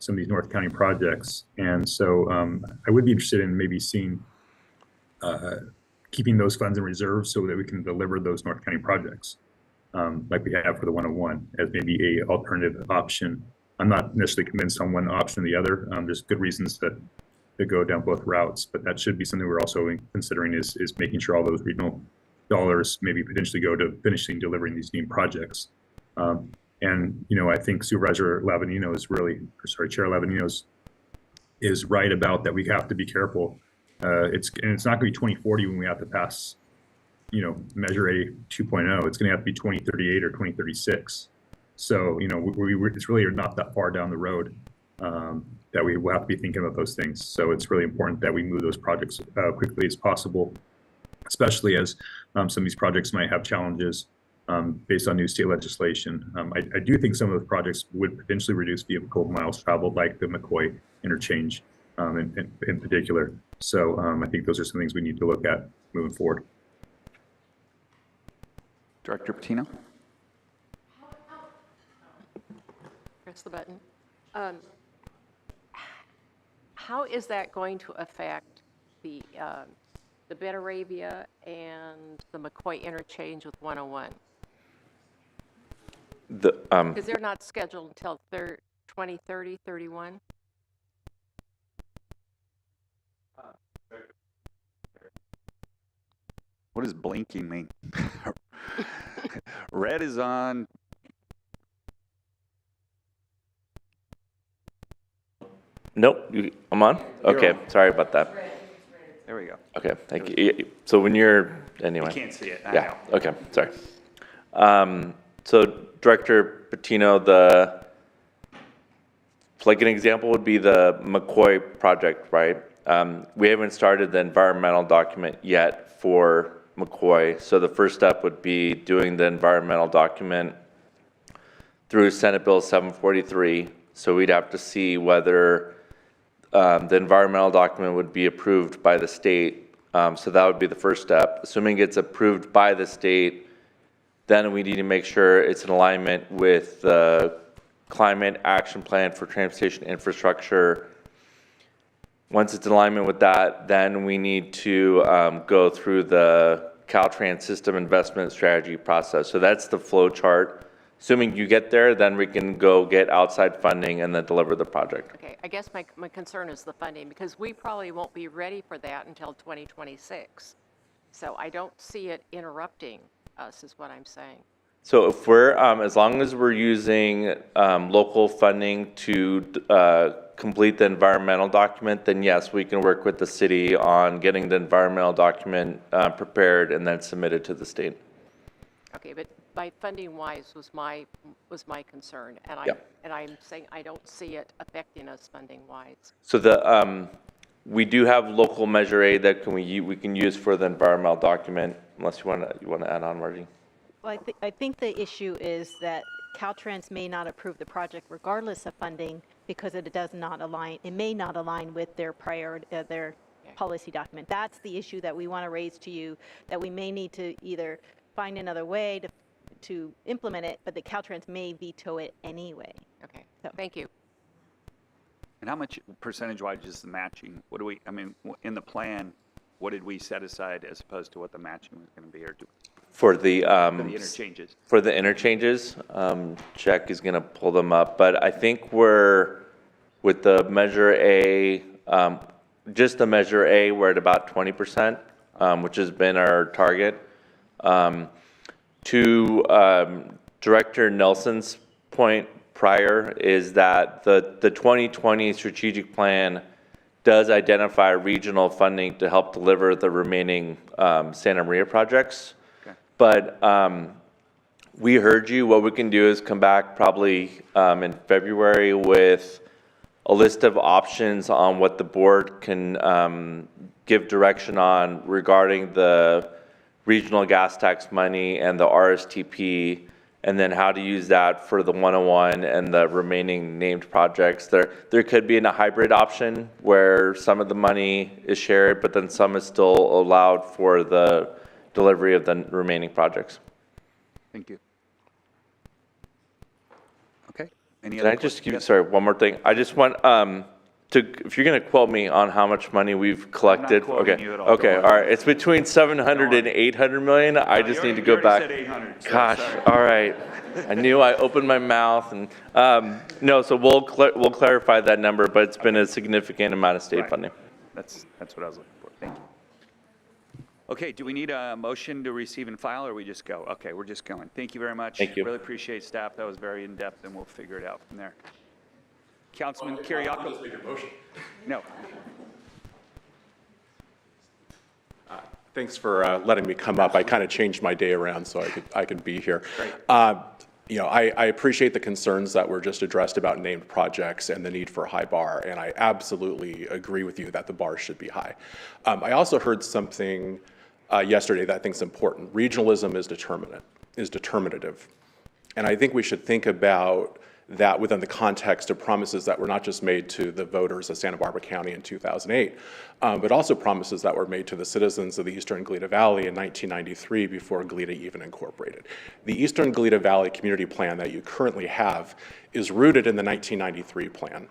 some of these North County projects. And so I would be interested in maybe seeing, keeping those funds in reserve so that we can deliver those North County projects like we have for the 101 as maybe a alternative option. I'm not necessarily convinced on one option or the other. There's good reasons to go down both routes, but that should be something we're also considering is making sure all those regional dollars maybe potentially go to finishing delivering these new projects. And, I think Supervisor Lavanino is really, Chair Lavanino is right about that. We have to be careful. It's not going to be 2040 when we have to pass, Measure A 2.0. It's going to have to be 2038 or 2036. So, it's really not that far down the road that we will have to be thinking about those things. So it's really important that we move those projects quickly as possible, especially as some of these projects might have challenges based on new state legislation. I do think some of those projects would potentially reduce vehicle miles traveled, like the McCoy interchange in particular. So I think those are some things we need to look at moving forward. Director Patino? Press the button. How is that going to affect the Betaravia and the McCoy interchange with 101? Because they're not scheduled until 2030, 31? What does blinking mean? Red is on. Nope, I'm on? Okay, on. sorry about that. There we go. Okay, thank you. So when you're, anyway. You can't see it. I Yeah, know. okay, sorry. So Director Patino, like an example would be the McCoy project, right? We haven't started the environmental document yet for McCoy. So the first step would be doing the environmental document through Senate Bill 743. So we'd have to see whether the environmental document would be approved by the state. So that would be the first step. Assuming it's approved by the state, then we need to make sure it's in alignment with the Climate Action Plan for Transportation Infrastructure. Once it's in alignment with that, then we need to go through the Caltrans System Investment Strategy process. So that's the flow chart. Assuming you get there, then we can go get outside funding and then deliver the project. Okay, I guess my concern is the funding, because we probably won't be ready for that until 2026. So I don't see it interrupting us, is what I'm saying. So if we're, as long as we're using local funding to complete the environmental document, then yes, we can work with the city on getting the environmental document prepared and then submitted to the state. Okay, but by funding wise was my concern, and I'm saying I don't see it affecting us funding wise. So we do have local Measure A that we can use for the environmental document, unless you want to add on, Margie. Well, I think the issue is that Caltrans may not approve the project regardless of funding because it does not align. It may not align with their policy document. That's the issue that we want to raise to you. That we may need to either find another way to implement it, but the Caltrans may veto it anyway. Okay. So thank you. And how much percentage-wise is the matching? What do we? I mean, in the plan, what did we set aside as opposed to what the matching was going to be, or for the interchanges? For the interchanges, Jack is going to pull them up, but I think we're with the Measure A, just the Measure A, we're at about 20%, which has been our target. To Director Nelson's point prior is that the 2020 strategic plan does identify regional funding to help deliver the remaining Santa Maria projects. Okay. But we heard you. What we can do is come back probably in February with a list of options on what the board can give direction on regarding the regional gas tax money and the RSTP, and then how to use that for the 101 and the remaining named projects. There could be a hybrid option where some of the money is shared, but then some is still allowed for the delivery of the remaining projects. Thank you. Okay. Can I just give you, sorry, one more thing? I just want if you're going to quote me on how much money we've collected. I'm not quoting you at all. Okay, all right. It's between 700 and 800 million. I just need to go back. Said 800, so Gosh, sorry. all right. I knew I opened my mouth and no. So we'll clarify that number, but it's been a significant amount of state funding. That's what I was looking for. Thank you. Okay, do we need a motion to receive and file, or we just go? Okay, we're just going. Thank you very much. Thank you. Really appreciate staff. That was very in-depth, and we'll figure it out from there. Councilman Kiriakou. Just make a motion. No. Thanks for letting me come up. I kind of changed my day around so I could be here. Great. You know, I appreciate the concerns that were just addressed about named projects and the need for a high bar, and I absolutely agree with you that the bar should be high. I also heard something yesterday that I think is important. Regionalism is determinative. And I think we should think about that within the context of promises that were not just made to the voters of Santa Barbara County in 2008, but also promises that were made to the citizens of the Eastern Galeta Valley in 1993 before Galeta even incorporated. The Eastern Galeta Valley Community Plan that you currently have is rooted in the 1993 plan.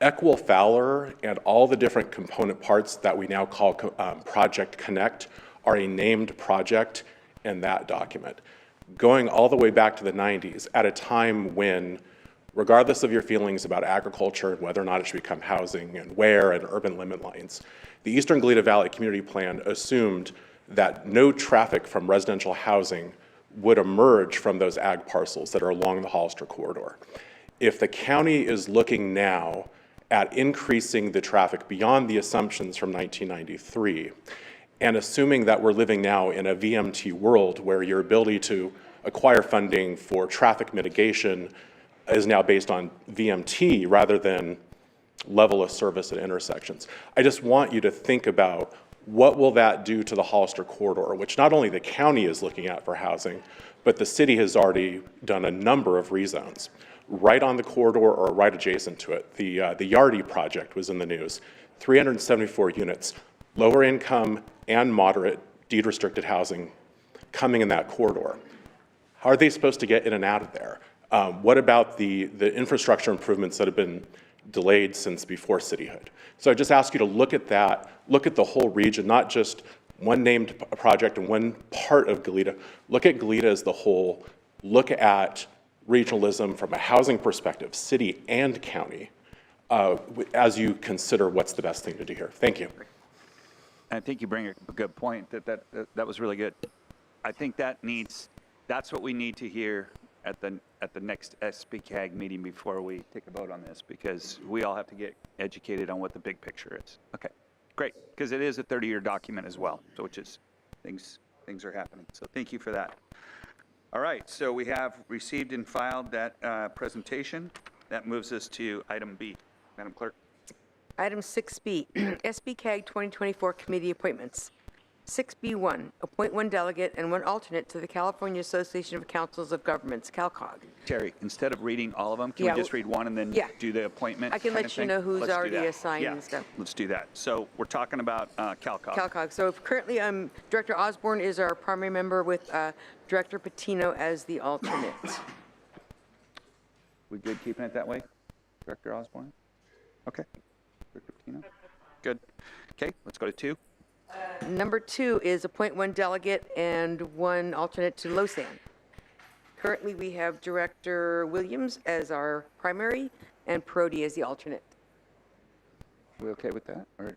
Equal Fowler and all the different component parts that we now call Project Connect are a named project in that document. Going all the way back to the 90s, at a time when, regardless of your feelings about agriculture and whether or not it should become housing and where and urban limit lines, the Eastern Galeta Valley Community Plan assumed that no traffic from residential housing would emerge from those ag parcels that are along the Hollister corridor. If the county is looking now at increasing the traffic beyond the assumptions from 1993, and assuming that we're living now in a VMT world where your ability to acquire funding for traffic mitigation is now based on VMT rather than level of service at intersections. I just want you to think about what will that do to the Hollister corridor, which not only the county is looking at for housing, but the city has already done a number of rezones right on the corridor or right adjacent to it. The Yardy project was in the news, 374 units, lower income and moderate deed restricted housing coming in that corridor. How are they supposed to get in and out of there? What about the infrastructure improvements that have been delayed since before cityhood? So I just ask you to look at that, look at the whole region, not just one named project and one part of Galeta. Look at Galeta as the whole. Look at regionalism from a housing perspective, city and county, as you consider what's the best thing to do here. Thank you. I think you bring a good point. That was really good. I think that's what we need to hear at the next Sbcag meeting before we take a vote on this, because we all have to get educated on what the big picture is. Okay, great, because it is a 30-year document as well, so which is things are happening. So thank you for that. All right, so we have received and filed that presentation. That moves us to item B. Madam Clerk. Item 6B, Sbcag 2024 Committee Appointments. 6B1, appoint one delegate and one alternate to the California Association of Councils of Governments, CalCog. Terry, instead of reading all of them, can we just read one and then do the appointment? I can let you know who's already assigned and stuff. Let's do that. So we're talking about CalCog. CalCog. So currently, Director Osborne is our primary member with Director Patino as the alternate. We good keeping it that way, Director Osborne? Okay. Director Patino? Good. Okay, let's go to 2. Number 2 is appoint one delegate and one alternate to LoSAN. Currently, we have Director Williams as our primary and Prody as the alternate. We okay with that? Or?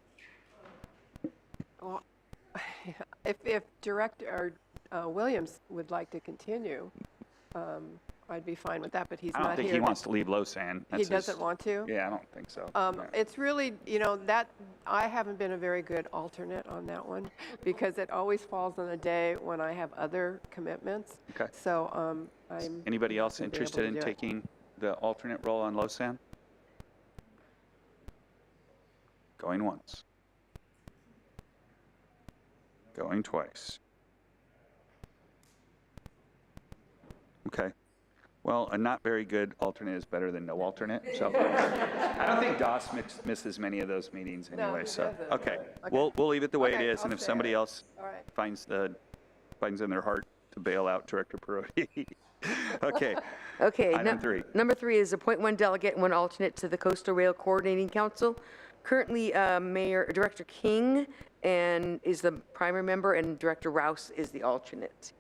Well, if Director Williams would like to continue, I'd be fine with that, but he's not here. I don't think he wants to leave LoSAN. He doesn't want to? Yeah, I don't think so. It's really, that I haven't been a very good alternate on that one because it always falls on a day when I have other commitments. Okay. So I'm. Anybody else interested in taking the alternate role on LoSAN? Going once. Going twice. Okay. Well, a not very good alternate is better than no alternate. So I don't think Doss misses many of those meetings anyway. No, so doesn't. okay, Okay. we'll leave it the way it is, I'll and if stay somebody it. else finds in their heart to bail out Director Perotti. Okay. Okay. Item 3. Number 3 is appoint one delegate and one alternate to the Coastal Rail Coordinating Council. Currently, Director King is the primary member, and Director Rouse is the alternate.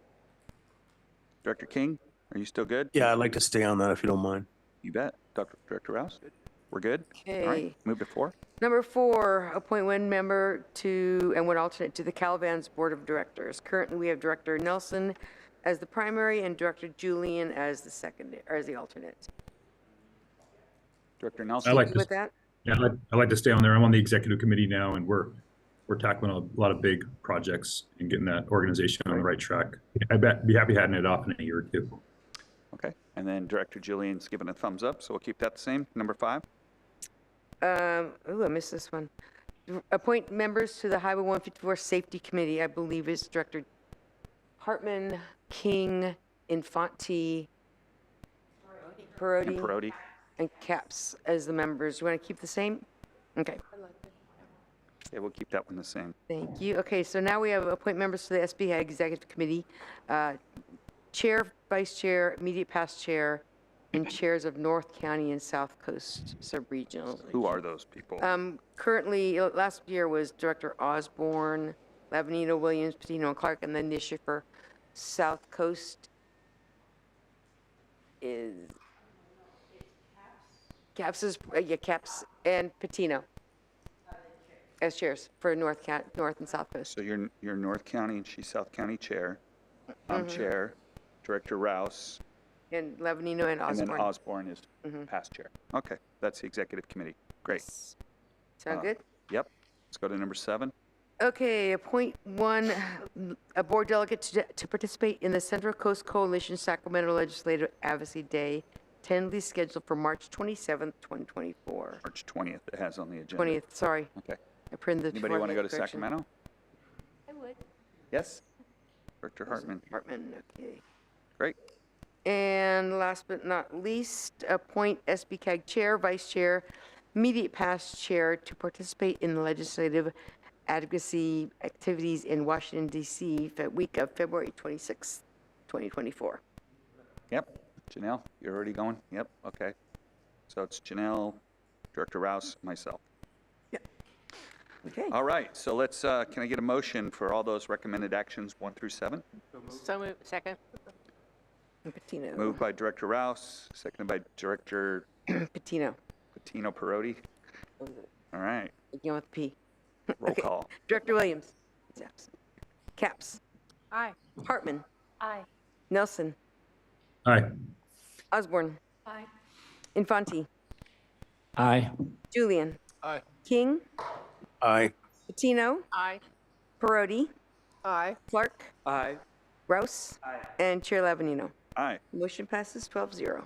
Director King, are you still good? Yeah, I'd like to stay on that if you don't mind. You bet. Director Rouse? We're good? Okay. All right, move to 4. Number 4, appoint one member and one alternate to the Calvans Board of Directors. Currently, we have Director Nelson as the primary and Director Julian as the secondary, or as the alternate. Director I Nelson? like to, With that, yeah, I like to stay on there. I'm on the executive committee now, and we're tackling a lot of big projects and getting that organization on the right track. I bet be happy having it off in a year or two. Okay, and then Director Julian's given a thumbs up, so we'll keep that the same. Number 5? I missed this one. Appoint members to the Highway 154 Safety Committee, I believe is Director Hartman, King, Infante, And Perotti? and Caps as the members. You want to keep the same? Okay, Yeah, we'll keep that one the same. thank you. Okay, so now we have appoint members to the Sbcag Executive Committee. Chair, Vice Chair, immediate past chair, and chairs of North County and South Coast Subregional. Who are those people? Currently, last year was Director Osborne, Lavanino, Williams, Patino, and Clark, and then this year for South Coast is Caps Caps and Patino as chairs for North and South Coast. So you're North County and she's South County chair. I'm chair. Director Rouse. And Lavanino and Osborne. And then Osborne is past chair. Okay, that's the executive committee. Great. Sound good? Yep. Let's go to number 7. Okay, appoint a board delegate to participate in the Central Coast Coalition Sacramento Legislative Advocacy Day, tentatively scheduled for March 27th, 2024. March 20th it has on the agenda. 20th, sorry. Okay. I printed the Anybody want to go to correction. Sacramento? I would. Yes? Director Hartman. Okay. Great. And last but not least, appoint Sbcag Chair, Vice Chair, immediate past Chair to participate in the legislative advocacy activities in Washington, D.C. for week of February 26th, 2024. Yep. Janelle, you're already going? Yep. Okay. So it's Janelle, Director Rouse, myself. Okay. All right. So let's, can I get a motion for all those recommended actions 1 through 7? So moved. Second. Patino. Moved by Director Rouse, seconded by Director Patino. Perotti. All right. Begin with P. Roll call. Director Williams. He's absent. Caps. Aye. Hartman. Aye. Nelson. Aye. Osborne. Aye. Infante. Aye. Julian. Aye. King. Aye. Patino. Aye. Perotti. Aye. Clark. Aye. Rouse. And Chair Lavanino. Aye. Motion passes 12-0.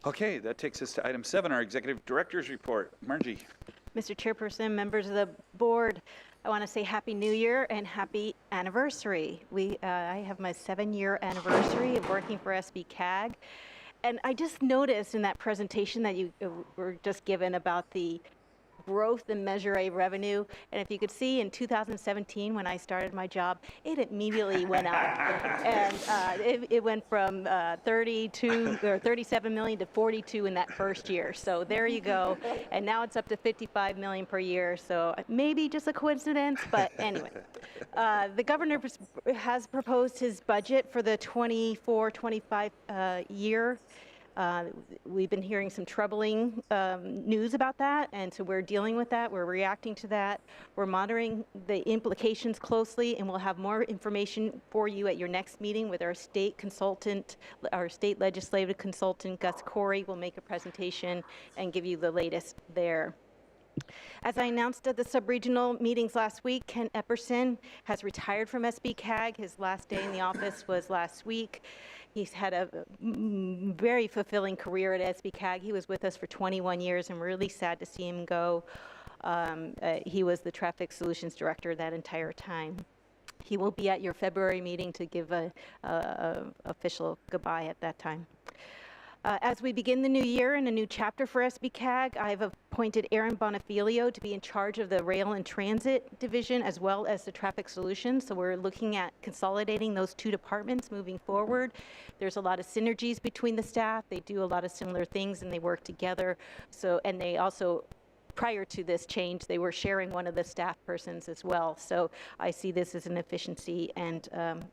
Okay, that takes us to item 7, our executive director's report. Margie. Mr. Chairperson, members of the board, I want to say Happy New Year and happy anniversary. I have my 7-year anniversary of working for Sbcag. And I just noticed in that presentation that you were just given about the growth in Measure A revenue, and if you could see in 2017 when I started my job, it immediately went up, and it went from 32 or 37 million to 42 in that first year. So there you go, and now it's up to 55 million per year. So maybe just a coincidence, but anyway, the governor has proposed his budget for the 24-25 year. We've been hearing some troubling news about that, and so we're dealing with that. We're reacting to that. We're monitoring the implications closely, and we'll have more information for you at your next meeting with our state consultant, our state legislative consultant, Gus Corey, will make a presentation and give you the latest there. As I announced at the sub-regional meetings last week, Ken Epperson has retired from Sbcag. His last day in the office was last week. He's had a very fulfilling career at Sbcag. He was with us for 21 years. I'm really sad to see him go. He was the Traffic Solutions Director that entire time. He will be at your February meeting to give a official goodbye at that time. As we begin the new year and a new chapter for Sbcag, I've appointed Aaron Bonifilio to be in charge of the Rail and Transit Division as well as the Traffic Solutions. So we're looking at consolidating those two departments moving forward. There's a lot of synergies between the staff. They do a lot of similar things and they work together. So, and they also, prior to this change, they were sharing one of the staff persons as well. So I see this as an efficiency and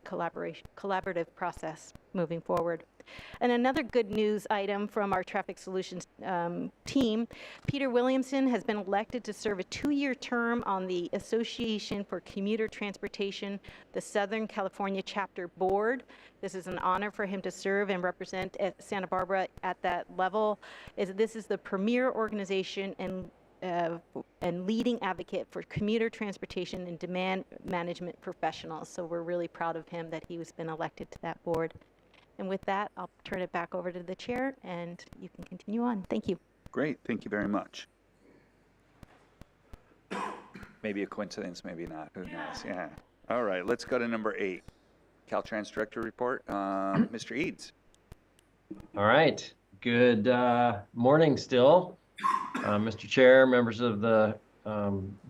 collaborative process moving forward. And another good news item from our Traffic Solutions team, Peter Williamson has been elected to serve a 2-year term on the Association for Commuter Transportation, the Southern California Chapter Board. This is an honor for him to serve and represent Santa Barbara at that level. This is the premier organization and leading advocate for commuter transportation and demand management professionals. So we're really proud of him that he has been elected to that board. And with that, I'll turn it back over to the chair and you can continue on. Thank you. Great, thank you very much. Maybe a coincidence, maybe not, who knows, yeah. All right, let's go to number 8. Caltrans Director Report, Mr. Eads. All right, good morning still. Mr. Chair, members of the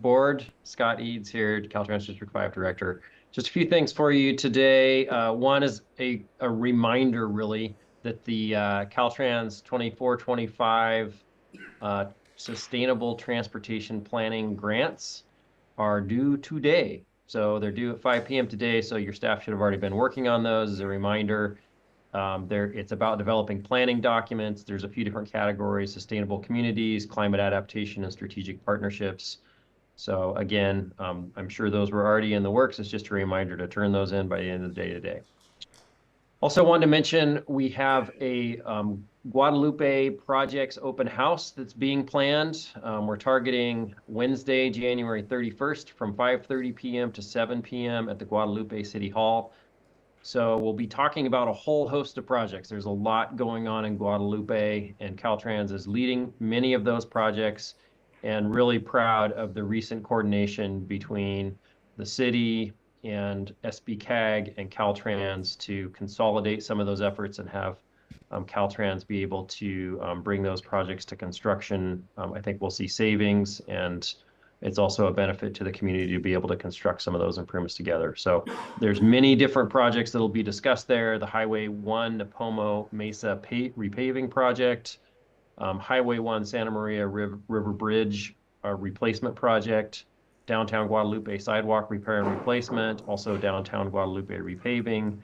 board, Scott Eads here, Caltrans District 5 Director. Just a few things for you today. One is a reminder, really, that the Caltrans 24-25 Sustainable Transportation Planning grants are due today. So they're due at 5 p.m. today, so your staff should have already been working on those. As a reminder, it's about developing planning documents. There's a few different categories: sustainable communities, climate adaptation, and strategic partnerships. So again, I'm sure those were already in the works. It's just a reminder to turn those in by the end of the day today. Also wanted to mention we have a Guadalupe Projects open house that's being planned. We're targeting Wednesday, January 31st from 5:30 p.m. to 7 p.m. at the Guadalupe City Hall. So we'll be talking about a whole host of projects. There's a lot going on in Guadalupe, and Caltrans is leading many of those projects, and really proud of the recent coordination between the city and Sbcag and Caltrans to consolidate some of those efforts and have Caltrans be able to bring those projects to construction. I think we'll see savings, and it's also a benefit to the community to be able to construct some of those improvements together. So there's many different projects that will be discussed there. The Highway 1 Napomo Mesa repaving project, Highway 1 Santa Maria River Bridge replacement project, downtown Guadalupe sidewalk repair and replacement, also downtown Guadalupe repaving,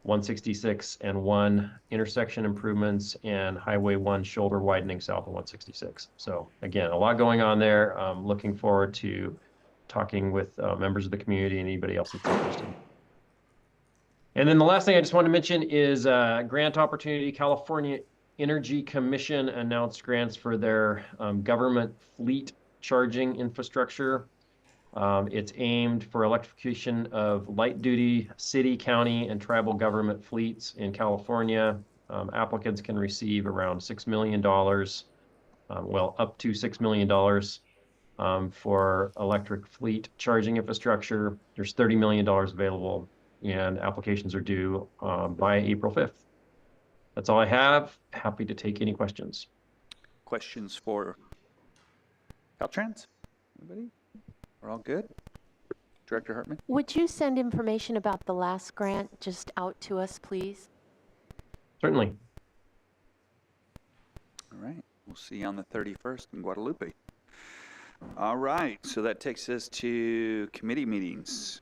166 and 1 intersection improvements, and Highway 1 shoulder widening south of 166. So again, a lot going on there. Looking forward to talking with members of the community and anybody else that's interested. And then the last thing I just want to mention is grant opportunity. California Energy Commission announced grants for their government fleet charging infrastructure. It's aimed for electrification of light-duty city, county, and tribal government fleets in California. Applicants can receive around $6 million, well, up to $6 million for electric fleet charging infrastructure. There's $30 million available, and applications are due by April 5th. That's all I have. Happy to take any questions. Questions for Caltrans? Anybody? We're all good? Director Hartman? Would you send information about the last grant just out to us, please? Certainly. All right. We'll see you on the 31st in Guadalupe. All right. So that takes us to committee meetings.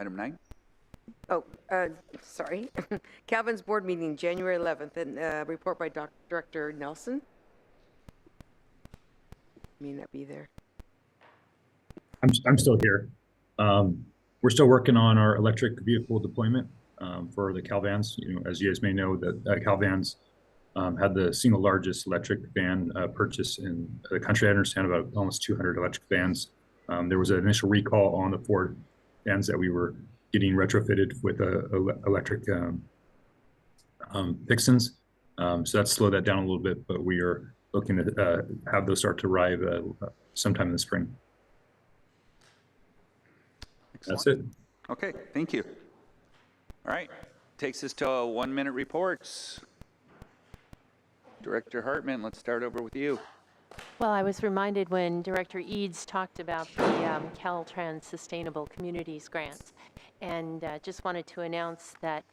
Item 9. Oh, sorry. Calvin's board meeting, January 11th, and report by Director Nelson. May not be there. I'm still here. We're still working on our electric vehicle deployment for the Calvans. You know, as you guys may know, that Calvans had the single largest electric van purchase in the country. I understand about almost 200 electric vans. There was an initial recall on the Ford vans that we were getting retrofitted with electric Vixens. So that slowed that down a little bit, but we are looking to have those start to arrive sometime in the spring. Excellent. That's it. Okay, thank you. All right, takes us to 1-minute reports. Director Hartman, let's start over with you. Well, I was reminded when Director Eads talked about the Caltrans Sustainable Communities grants, and just wanted to announce that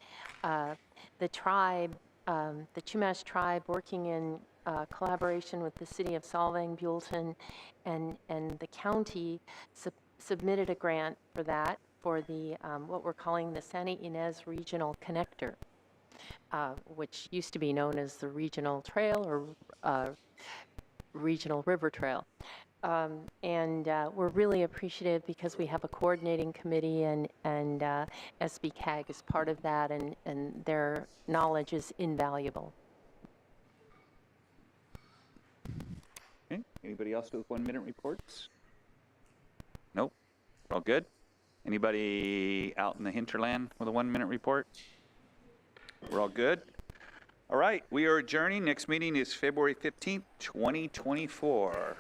the tribe, the Chumash tribe, working in collaboration with the city of Solvang, Buellton, and the county submitted a grant for that for the, what we're calling the Santa Ynez Regional Connector, which used to be known as the Regional Trail or Regional River Trail. And we're really appreciative because we have a coordinating committee, and Sbcag is part of that, and their knowledge is invaluable. Okay. Anybody else with 1 minute reports? Nope. We're all good. Anybody out in the hinterland with a 1 minute report? We're all good. All right. We are adjourning. Next meeting is February 15th, 2024.